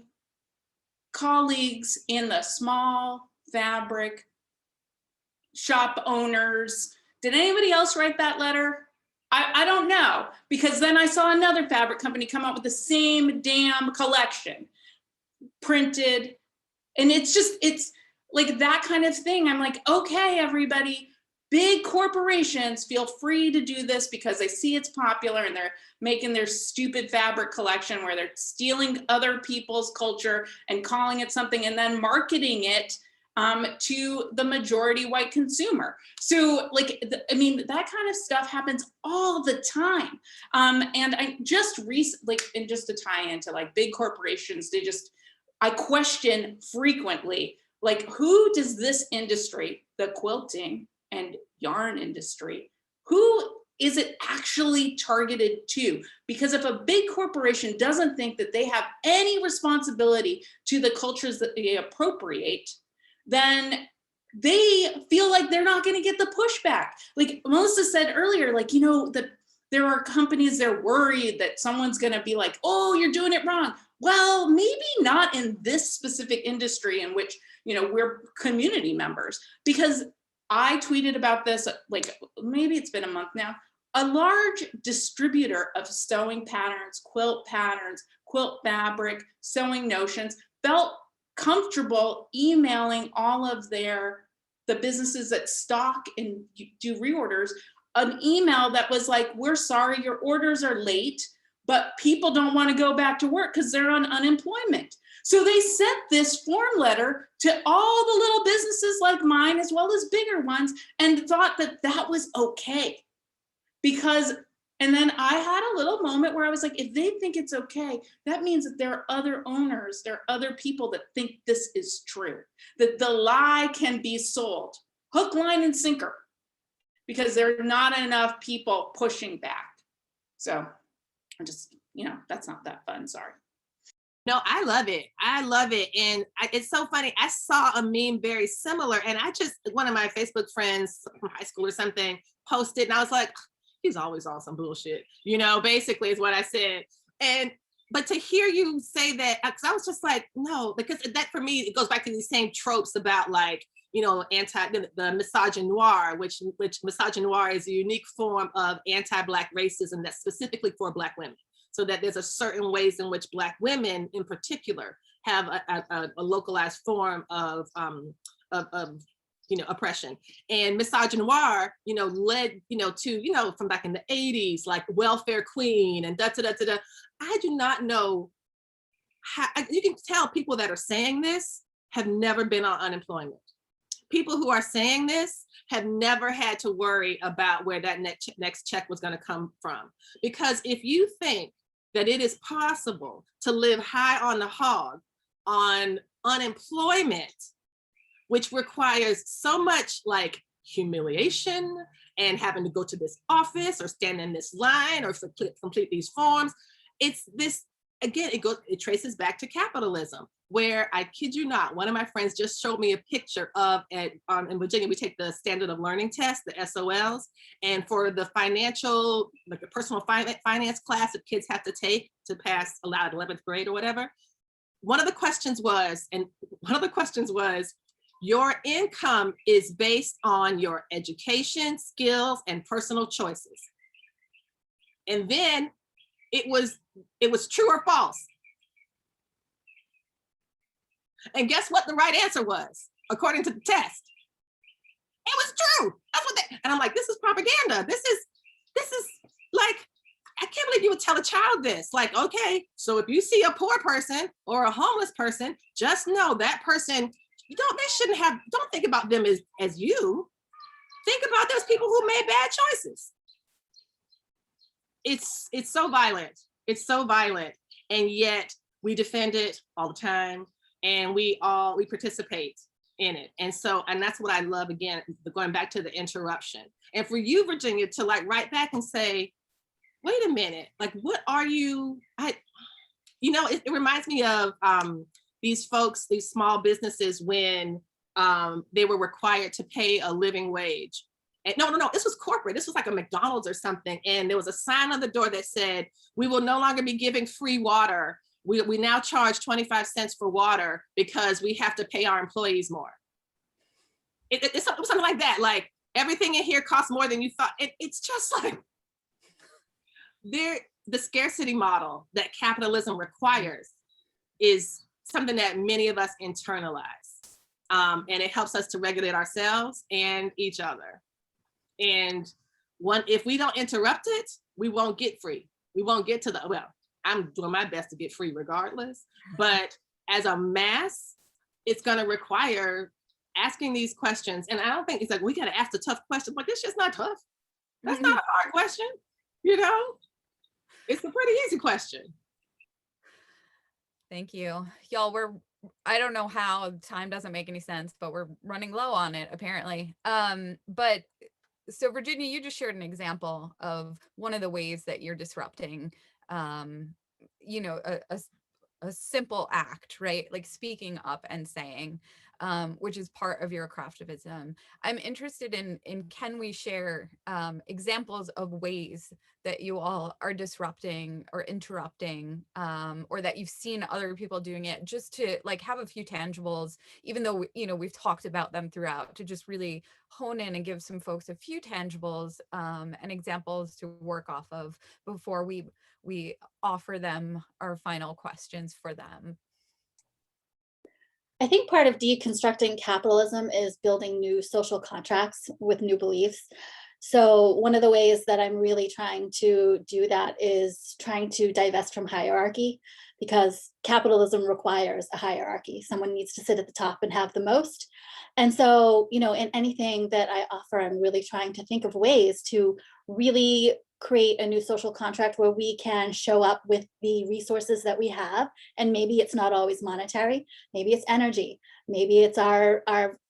colleagues in the small fabric shop owners, did anybody else write that letter? I don't know, because then I saw another fabric company come out with the same damn collection, printed. And it's like that kind of thing. I'm like, okay, everybody, big corporations feel free to do this because they see it's popular and they're making their stupid fabric collection where they're stealing other people's culture and calling it something and then marketing it to the majority white consumer. So like, I mean, that kind of stuff happens all the time. And I just like, and just to tie into like big corporations, I question frequently, like, who does this industry, the quilting and yarn industry, who is it actually targeted to? Because if a big corporation doesn't think that they have any responsibility to the cultures that they appropriate, then they feel like they're not going to get the pushback. Like Melissa said earlier, like, you know, that there are companies, they're worried that someone's going to be like, oh, you're doing it wrong. Well, maybe not in this specific industry in which, you know, we're community members, because I tweeted about this, like maybe it's been a month now. A large distributor of sewing patterns, quilt fabric, sewing notions felt comfortable emailing all of the businesses that stock and do reorders an email that was like, we're sorry, your orders are late, but people don't want to go back to work because they're on unemployment. So they sent this form letter to all the little businesses like mine, as well as bigger ones, and thought that that was okay. Because, and then I had a little moment where I was like, if they think it's okay, that means that there are other owners, there are other people that think this is true, that the lie can be sold, hook, line, and sinker, because there are not enough people pushing back. So I just, you know, that's not that fun, sorry. No, I love it. I love it. And it's so funny. I saw a meme very similar, and one of my Facebook friends from high school or something posted, and I was like, he's always on some bullshit, you know, basically is what I said. But to hear you say that, because I was just like, no, because that for me, it goes back to these same tropes about like, you know, the Misogynoir, which Misogynoir is a unique form of anti-Black racism that's specifically for Black women. So that there's a certain ways in which Black women in particular have a localized form of you know, oppression. And Misogynoir, you know, led, you know, to, you know, from back in the 80s, like welfare queen and da-da-da-da-da. I do not know how, you can tell people that are saying this have never been on unemployment. People who are saying this have never had to worry about where that next check was going to come from. Because if you think that it is possible to live high on the hog on unemployment, which requires so much like humiliation and having to go to this office or stand in this line or complete these forms, it's this, again, it traces back to capitalism, where I kid you not, one of my friends just showed me a picture of, in Virginia, we take the standard of learning test, the SOLs, and for the financial, like the personal finance class that kids have to take to pass allowed 11th grade or whatever, one of the questions was, Your income is based on your education, skills, and personal choices. And then it was true or false. And guess what the right answer was, according to the test? It was true. That's what they, and I'm like, this is propaganda. This is like, I can't believe you would tell a child this. Like, okay, so if you see a poor person or a homeless person, just know that person, don't think about them as you. Think about those people who made bad choices. It's so violent. It's so violent. And yet we defend it all the time, and we participate in it. And that's what I love, again, going back to the interruption. And for you, Virginia, to like write back and say, wait a minute, like, what are you, it reminds me of these folks, these small businesses, when they were required to pay a living wage. And no, this was corporate. This was like a McDonald's or something. And there was a sign on the door that said, we will no longer be giving free water. We now charge 25 cents for water because we have to pay our employees more. It's something like that. Like, everything in here costs more than you thought. It's just like, the scarcity model that capitalism requires is something that many of us internalize. And it helps us to regulate ourselves and each other. And if we don't interrupt it, we won't get free. We won't get to I'm doing my best to get free regardless. But as a mass, it's going to require asking these questions. And I don't think it's like, we got to ask the tough question, but it's just not tough. That's not a hard question, It's a pretty easy question. Thank you. Y'all, I don't know how, time doesn't make any sense, but we're running low on it apparently. But so Virginia, you just shared an example of one of the ways that you're disrupting, a simple act, right? Like speaking up and saying, which is part of your craftivism. I'm interested in can we share examples of ways that you all are disrupting or interrupting, or that you've seen other people doing it, just to like have a few tangibles, even though, we've talked about them throughout, to just really hone in and give some folks a few tangibles and examples to work off of before we offer them our final questions for them. I think part of deconstructing capitalism is building new social contracts with new beliefs. So one of the ways that I'm really trying to do that is trying to divest from hierarchy, because capitalism requires a hierarchy. Someone needs to sit at the top and have the most. And so, in anything that I offer, I'm really trying to think of ways to really create a new social contract where we can show up with the resources that we have. And maybe it's not always monetary, maybe it's energy, maybe it's our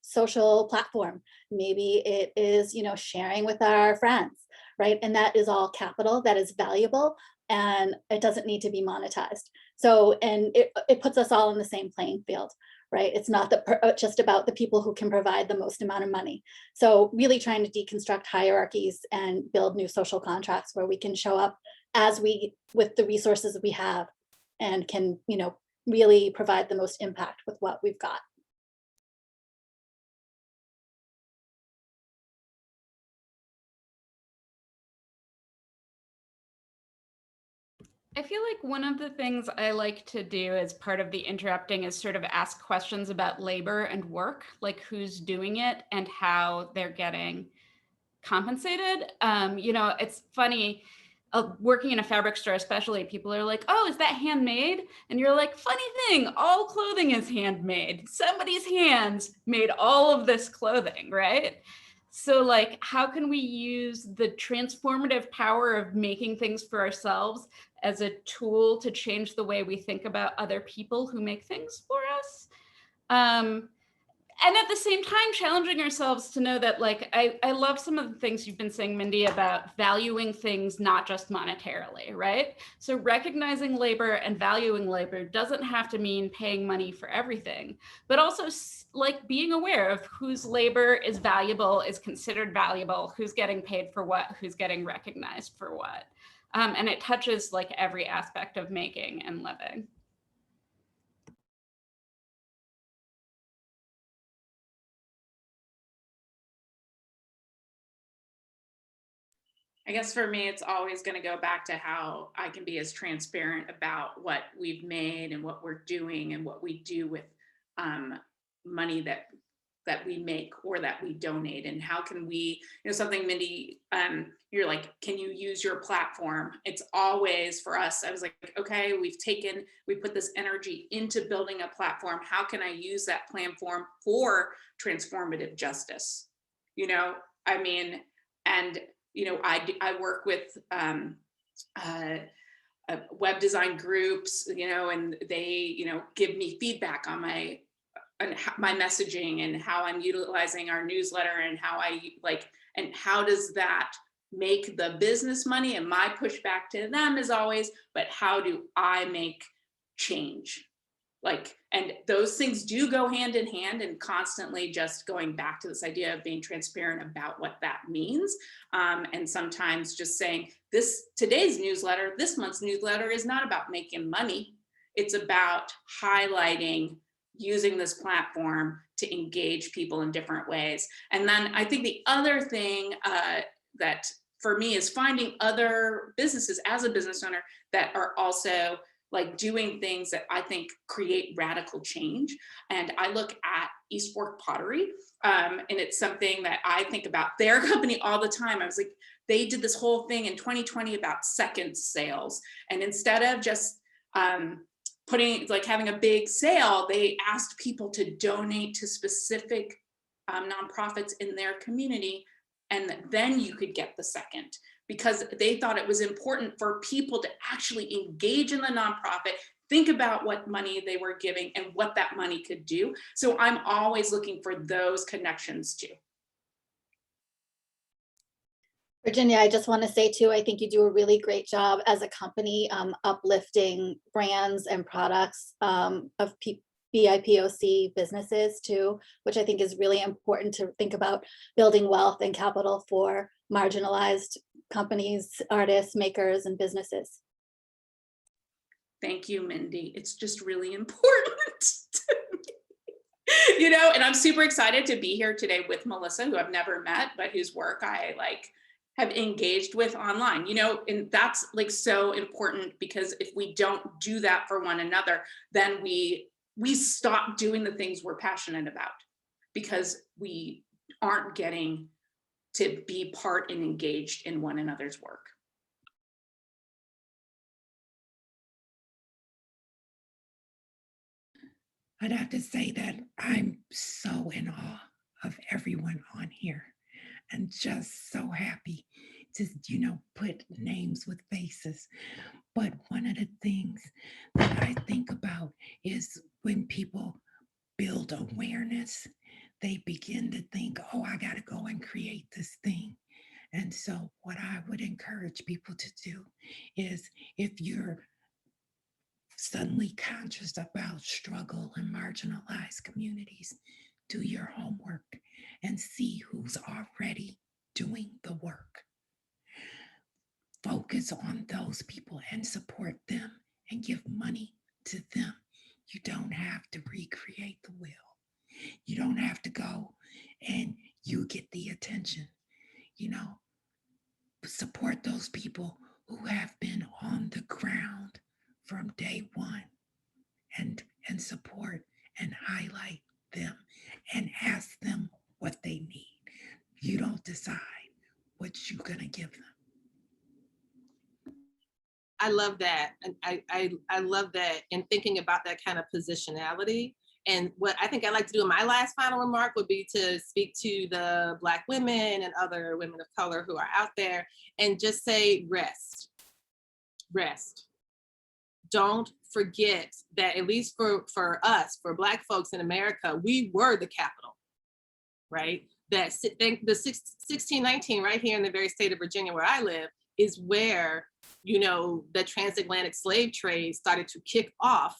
social platform, maybe it is, sharing with our friends, right? And that is all capital that is valuable, and it doesn't need to be monetized. So, and it puts us all in the same playing field, right? It's not just about the people who can provide the most amount of money. So really trying to deconstruct hierarchies and build new social contracts where we can show up with the resources that we have, and can, really provide the most impact with what we've got. I feel like one of the things I like to do as part of the interrupting is sort of ask questions about labor and work, like who's doing it and how they're getting compensated. It's funny, working in a fabric store especially, people are like, oh, is that handmade? And you're like, funny thing, all clothing is handmade. Somebody's hands made all of this clothing, right? So like, how can we use the transformative power of making things for ourselves as a tool to change the way we think about other people who make things for us? And at the same time, challenging ourselves to know that, like, I love some of the things you've been saying, Mindy, about valuing things not just monetarily, right? So recognizing labor and valuing labor doesn't have to mean paying money for everything, but also like being aware of whose labor is valuable, is considered valuable, who's getting paid for what, who's getting recognized for what. And it touches like every aspect of making and living. I guess for me, it's always going to go back to how I can be as transparent about what we've made and what we're doing and what we do with money that we make or that we donate, and how can we, something Mindy, you're like, can you use your platform? It's always for us, I was like, okay, we put this energy into building a platform. How can I use that platform for transformative justice? I mean, and I work with web design groups, and they, give me feedback on my messaging and how I'm utilizing our newsletter and how and how does that make the business money? And my pushback to them is always, but how do I make change? And those things do go hand in hand, and constantly just going back to this idea of being transparent about what that means. And sometimes just saying today's newsletter, this month's newsletter is not about making money. It's about highlighting, using this platform to engage people in different ways. And then I think the other thing that for me is finding other businesses as a business owner that are also doing things that I think create radical change. And I look at East Fork Pottery, and it's something that I think about their company all the time. I was like, they did this whole thing in 2020 about second sales. And instead of just having a big sale, they asked people to donate to specific nonprofits in their community, and then you could get the second, because they thought it was important for people to actually engage in the nonprofit, think about what money they were giving and what that money could do. So I'm always looking for those connections too. Virginia, I just want to say too, I think you do a really great job as a company uplifting brands and products of BIPOC businesses too, which I think is really important to think about building wealth and capital for marginalized companies, artists, makers, and businesses. Thank you, Mindy. It's just really important to me. And I'm super excited to be here today with Melissa, who I've never met, but whose work I have engaged with online, and that's so important, because if we don't do that for one another, then we stop doing the things we're passionate about, because we aren't getting to be part and engaged in one another's work. I'd have to say that I'm so in awe of everyone on here, and just so happy to, put names with faces. But one of the things that I think about is when people build awareness, they begin to think, oh, I got to go and create this thing. And so what I would encourage people to do is, if you're suddenly conscious about struggle in marginalized communities, do your homework and see who's already doing the work. Focus on those people and support them and give money to them. You don't have to recreate the wheel. You don't have to go and you get the attention. Support those people who have been on the ground from day one, and support and highlight them and ask them what they need. You don't decide what you're gonna give them. I love that. And I love that, and thinking about that kind of positionality. And what I think I'd like to do in my last final remark would be to speak to the Black women and other women of color who are out there, and just say, rest. Don't forget that, at least for us, for Black folks in America, we were the capital, right? That the 1619 right here in the very state of Virginia where I live is where, the transatlantic slave trade started to kick off,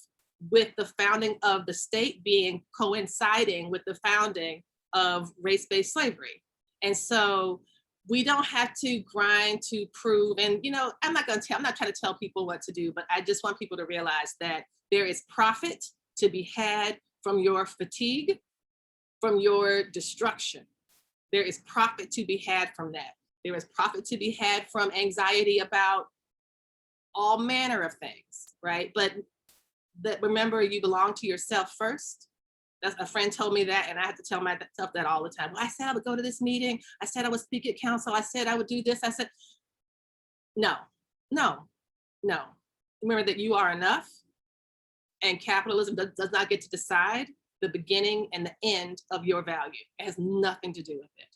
with the founding of the state coinciding with the founding of race-based slavery. And so we don't have to grind to prove, and I'm not trying to tell people what to do, but I just want people to realize that there is profit to be had from your fatigue, from your destruction. There is profit to be had from that. There is profit to be had from anxiety about all manner of things, right? But remember, you belong to yourself first. A friend told me that, and I have to tell myself that all the time. Well, I said I would go to this meeting. I said I would speak at council. I said I would do this. I said, no. Remember that you are enough, and capitalism does not get to decide the beginning and the end of your value. It has nothing to do with it.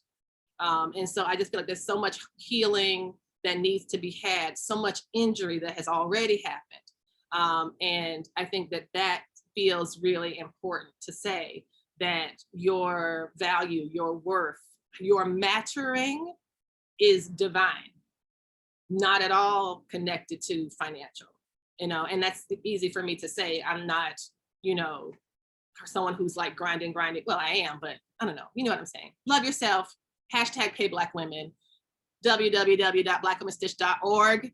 And so I just feel like there's so much healing that needs to be had, so much injury that has already happened. And I think that feels really important to say, that your value, your worth, your maturing is divine, not at all connected to financial, and that's easy for me to say. I'm not, someone who's like grinding. Well, I am, but I don't know. You know what I'm saying? Love yourself. #pay Black women. www.blackwomenstitch.org.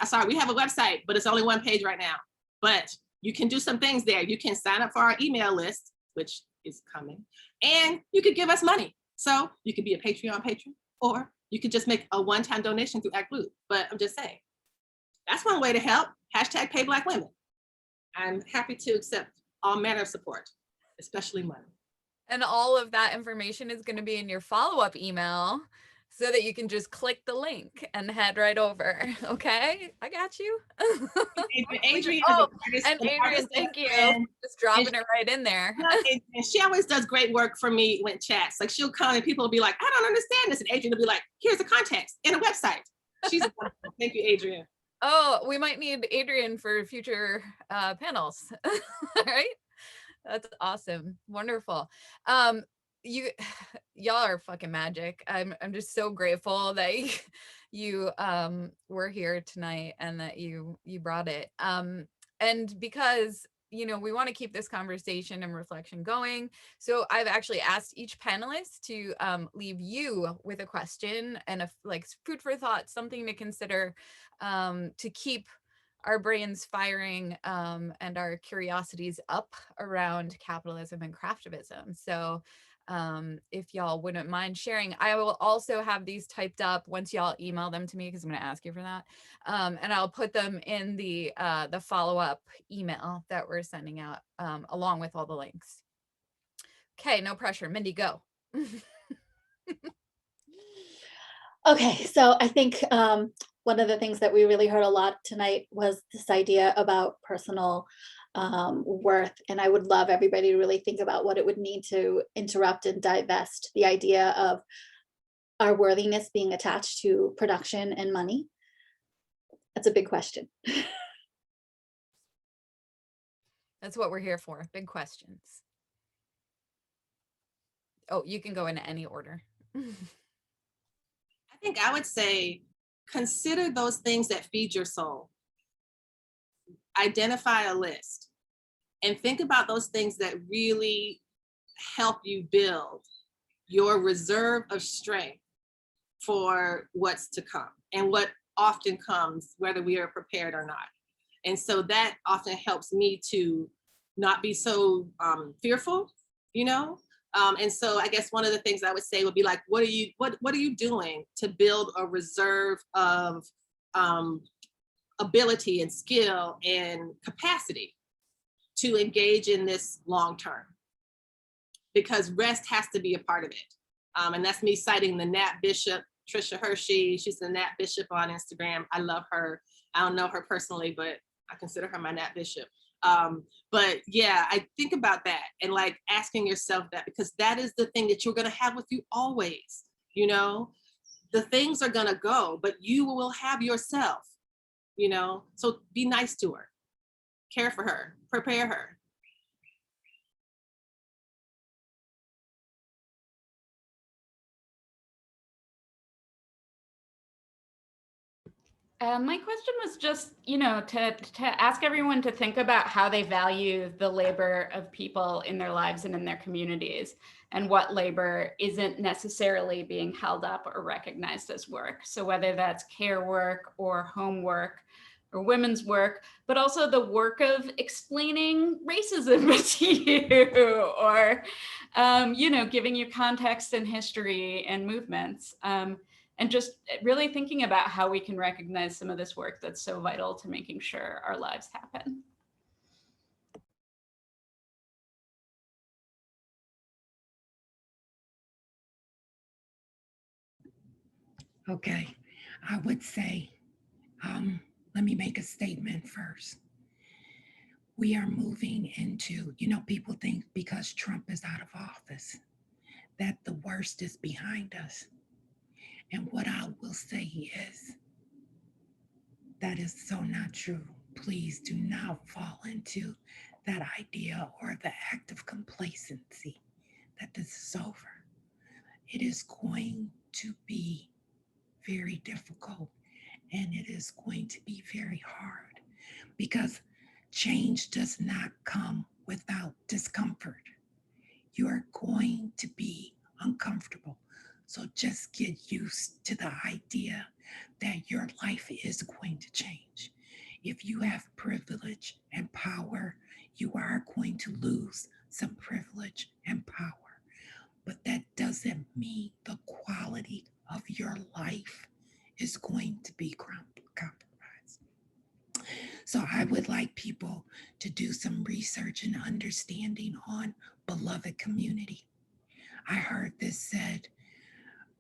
Sorry, we have a website, but it's only one page right now. But you can do some things there. You can sign up for our email list, which is coming, and you could give us money. So you could be a Patreon patron, or you could just make a one-time donation through ActBlue. But I'm just saying, that's one way to help. #pay Black women. I'm happy to accept all manner of support, especially money. And all of that information is going to be in your follow-up email, so that you can just click the link and head right over. Okay, I got you. Adrian, and Adrian, thank you. Just dropping it right in there. And she always does great work for me when chats. Like, she'll come and people will be like, I don't understand this. And Adrian will be like, here's the context and a website. She's wonderful. Thank you, Adrian. Oh, we might need Adrian for future panels. All right. That's awesome. Wonderful. Y'all are fucking magic. I'm just so grateful that you were here tonight and that you brought it. And because we want to keep this conversation and reflection going, so I've actually asked each panelist to leave you with a question and food for thought, something to consider, to keep our brains firing and our curiosities up around capitalism and craftivism. So if y'all wouldn't mind sharing, I will also have these typed up once y'all email them to me, because I'm going to ask you for that, and I'll put them in the follow-up email that we're sending out along with all the links. Okay, no pressure. Mindy, go. Okay, so I think one of the things that we really heard a lot tonight was this idea about personal worth. And I would love everybody to really think about what it would mean to interrupt and divest the idea of our worthiness being attached to production and money. That's a big question. That's what we're here for. Big questions. Oh, you can go into any order. I think I would say, consider those things that feed your soul. Identify a list and think about those things that really help you build your reserve of strength for what's to come and what often comes, whether we are prepared or not. And so that often helps me to not be so fearful, and so I guess one of the things I would say would be like, what are you doing to build a reserve of ability and skill and capacity to engage in this long term? Because rest has to be a part of it. And that's me citing the Nat Bishop, Trisha Hershey. She's the Nat Bishop on Instagram. I love her. I don't know her personally, but I consider her my Nat Bishop. But yeah, I think about that and like asking yourself that, because that is the thing that you're going to have with you always. The things are going to go, but you will have yourself, so be nice to her, care for her, prepare her. My question was just, to ask everyone to think about how they value the labor of people in their lives and in their communities, and what labor isn't necessarily being held up or recognized as work. So whether that's care work or homework or women's work, but also the work of explaining racism to you, or, giving you context and history and movements. and just really thinking about how we can recognize some of this work that's so vital to making sure our lives happen. Okay, I would say, let me make a statement first. We are moving into, people think because Trump is out of office, that the worst is behind us. And what I will say is, that is so not true. Please do not fall into that idea or the act of complacency that this is over. It is going to be very difficult, and it is going to be very hard, because change does not come without discomfort. You are going to be uncomfortable. So just get used to the idea that your life is going to change. If you have privilege and power, you are going to lose some privilege and power. But that doesn't mean the quality of your life is going to be compromised. So I would like people to do some research and understanding on beloved community. I heard this said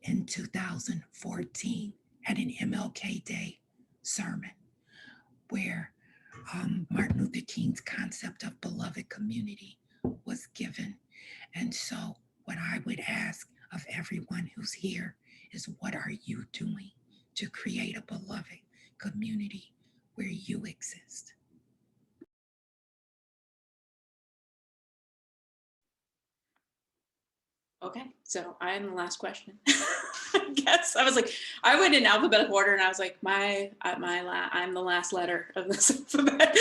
in 2014 at an MLK Day sermon, where Martin Luther King's concept of beloved community was given. And so what I would ask of everyone who's here is, what are you doing to create a beloved community where you exist? Okay, so I am the last question. I guess I was like, I went in alphabetical order, and I was like, I'm the last letter of this alphabet.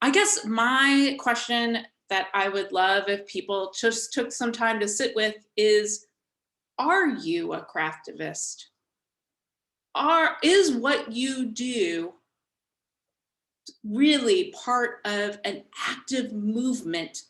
I guess my question that I would love if people just took some time to sit with is, are you a craftivist? Is what you do really part of an active movement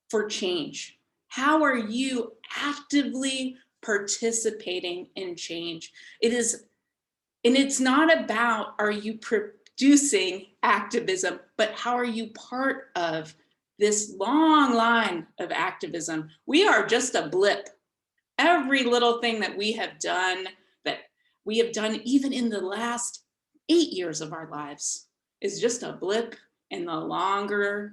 for change? How are you actively participating in change? It's not about, are you producing activism, but how are you part of this long line of activism? We are just a blip. Every little thing that we have done even in the last 8 years of our lives, is just a blip in the longer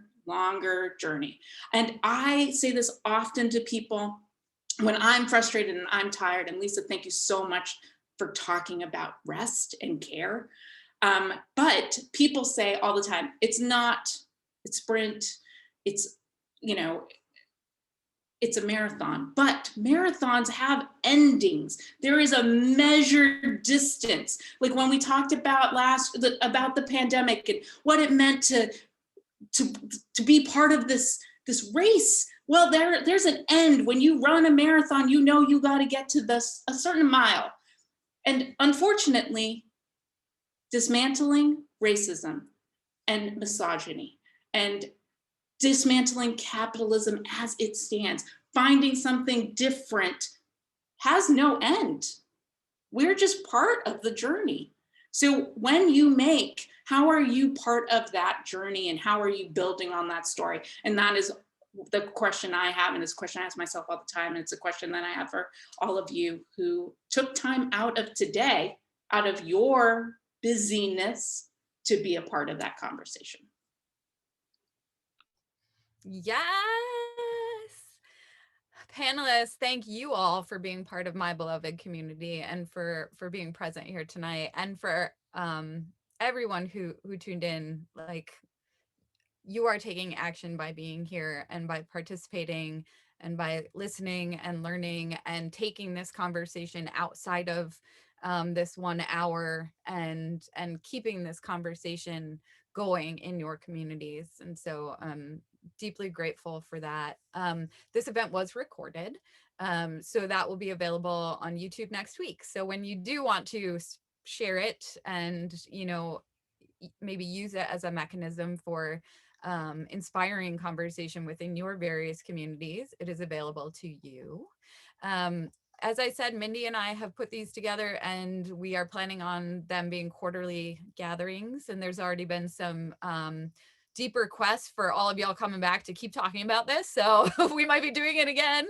journey. And I say this often to people when I'm frustrated and I'm tired. And Lisa, thank you so much for talking about rest and care. But people say all the time, it's sprint, it's a marathon, but marathons have endings. There is a measured distance. Like when we talked about about the pandemic and what it meant to be part of this race. Well, there's an end. When you run a marathon, you got to get to a certain mile. And unfortunately, dismantling racism and misogyny and dismantling capitalism as it stands, finding something different, has no end. We're just part of the journey. So when you make, how are you part of that journey, and how are you building on that story? And that is the question I have, and it's a question I ask myself all the time, and it's a question that I have for all of you who took time out of today, out of your busyness, to be a part of that conversation. Yes. Panelists, thank you all for being part of my beloved community, and for being present here tonight, and for everyone who tuned in. Like, you are taking action by being here and by participating and by listening and learning and taking this conversation outside of this 1 hour and keeping this conversation going in your communities. And so deeply grateful for that. This event was recorded, so that will be available on YouTube next week. So when you do want to share it and, maybe use it as a mechanism for inspiring conversation within your various communities, it is available to you. as I said, Mindy and I have put these together, and we are planning on them being quarterly gatherings. And there's already been some deep requests for all of y'all coming back to keep talking about this. So we might be doing it again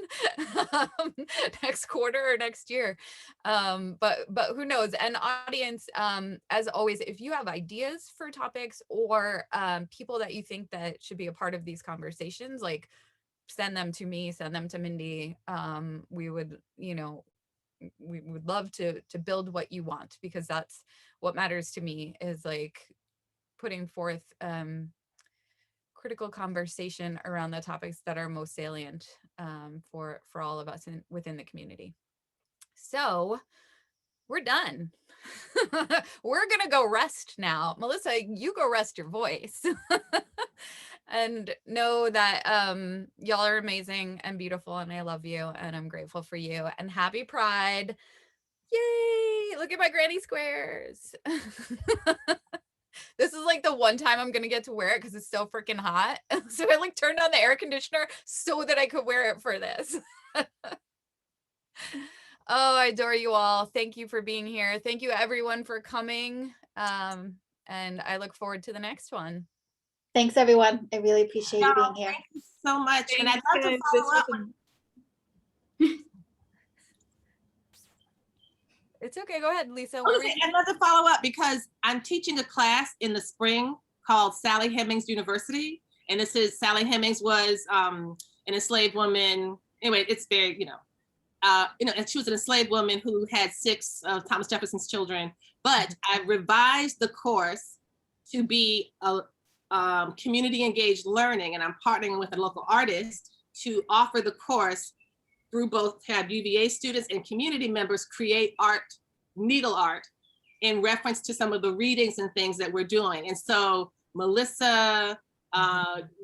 next quarter or next year. But who knows? And audience, as always, if you have ideas for topics or people that you think that should be a part of these conversations, like send them to me, send them to Mindy. We would, we would love to build what you want, because that's what matters to me, is like putting forth critical conversation around the topics that are most salient for all of us within the community. So we're done. We're gonna go rest now. Melissa, you go rest your voice. And know that y'all are amazing and beautiful, and I love you, and I'm grateful for you, and happy Pride. Yay! Look at my granny squares. This is like the one time I'm gonna get to wear it because it's so freaking hot. So I like turned on the air conditioner so that I could wear it for this. Oh, I adore you all. Thank you for being here. Thank you everyone for coming. And I look forward to the next one. Thanks, everyone. I really appreciate you being here. Thank you so much. And I'd love to Thanks, follow up. It's okay. Go ahead, Lisa. I'd love to follow up because I'm teaching a class in the spring called Sally Hemings University. And this is, Sally Hemings was an enslaved woman. Anyway, it's very, and she was an enslaved woman who had 6 of Thomas Jefferson's children. But I revised the course to be a community engaged learning, and I'm partnering with a local artist to offer the course through both have UVA students and community members create art, needle art, in reference to some of the readings and things that we're doing. And so Melissa,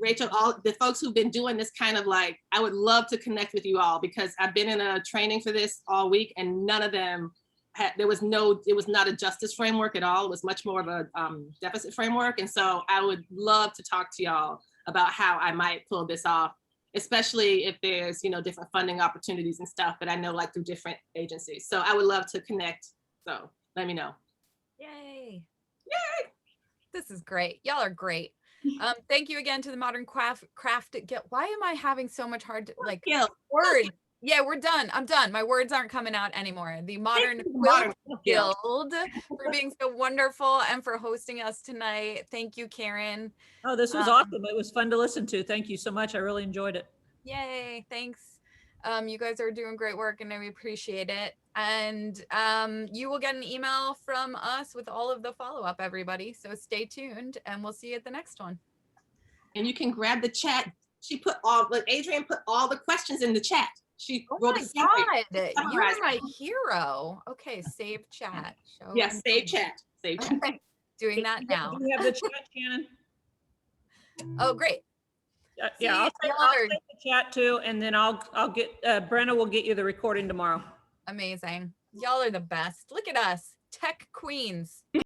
Rachel, all the folks who've been doing this kind of like, I would love to connect with you all, because I've been in a training for this all week, and none of them had, it was not a justice framework at all. It was much more of a deficit framework. And so I would love to talk to y'all about how I might pull this off, especially if there's, different funding opportunities and stuff, but I know like through different agencies. So I would love to connect. So let me know. Yay. Yay. This is great. Y'all are great. Thank you again to the Modern Craft Guild. Why am I having so much hard words? Yeah, we're done. I'm done. My words aren't coming out anymore. The Modern Quilt Guild for being so wonderful and for hosting us tonight. Thank you, Karen. Oh, this was awesome. It was fun to listen to. Thank you so much. I really enjoyed it. Yay, thanks. You guys are doing great work, and we appreciate it. And you will get an email from us with all of the follow-up, everybody. So stay tuned, and we'll see you at the next one. And you can grab the chat. Adrienne put all the questions in the chat. She wrote a summary. You're my hero. Okay, save chat. Yes, save chat. Save chat. Okay. Doing that now. Do you have the chat, Shannon? Oh, great. Yeah, I'll take the chat too, and then I'll get Brenna will get you the recording tomorrow. Amazing. Y'all are the best. Look at us, tech queens.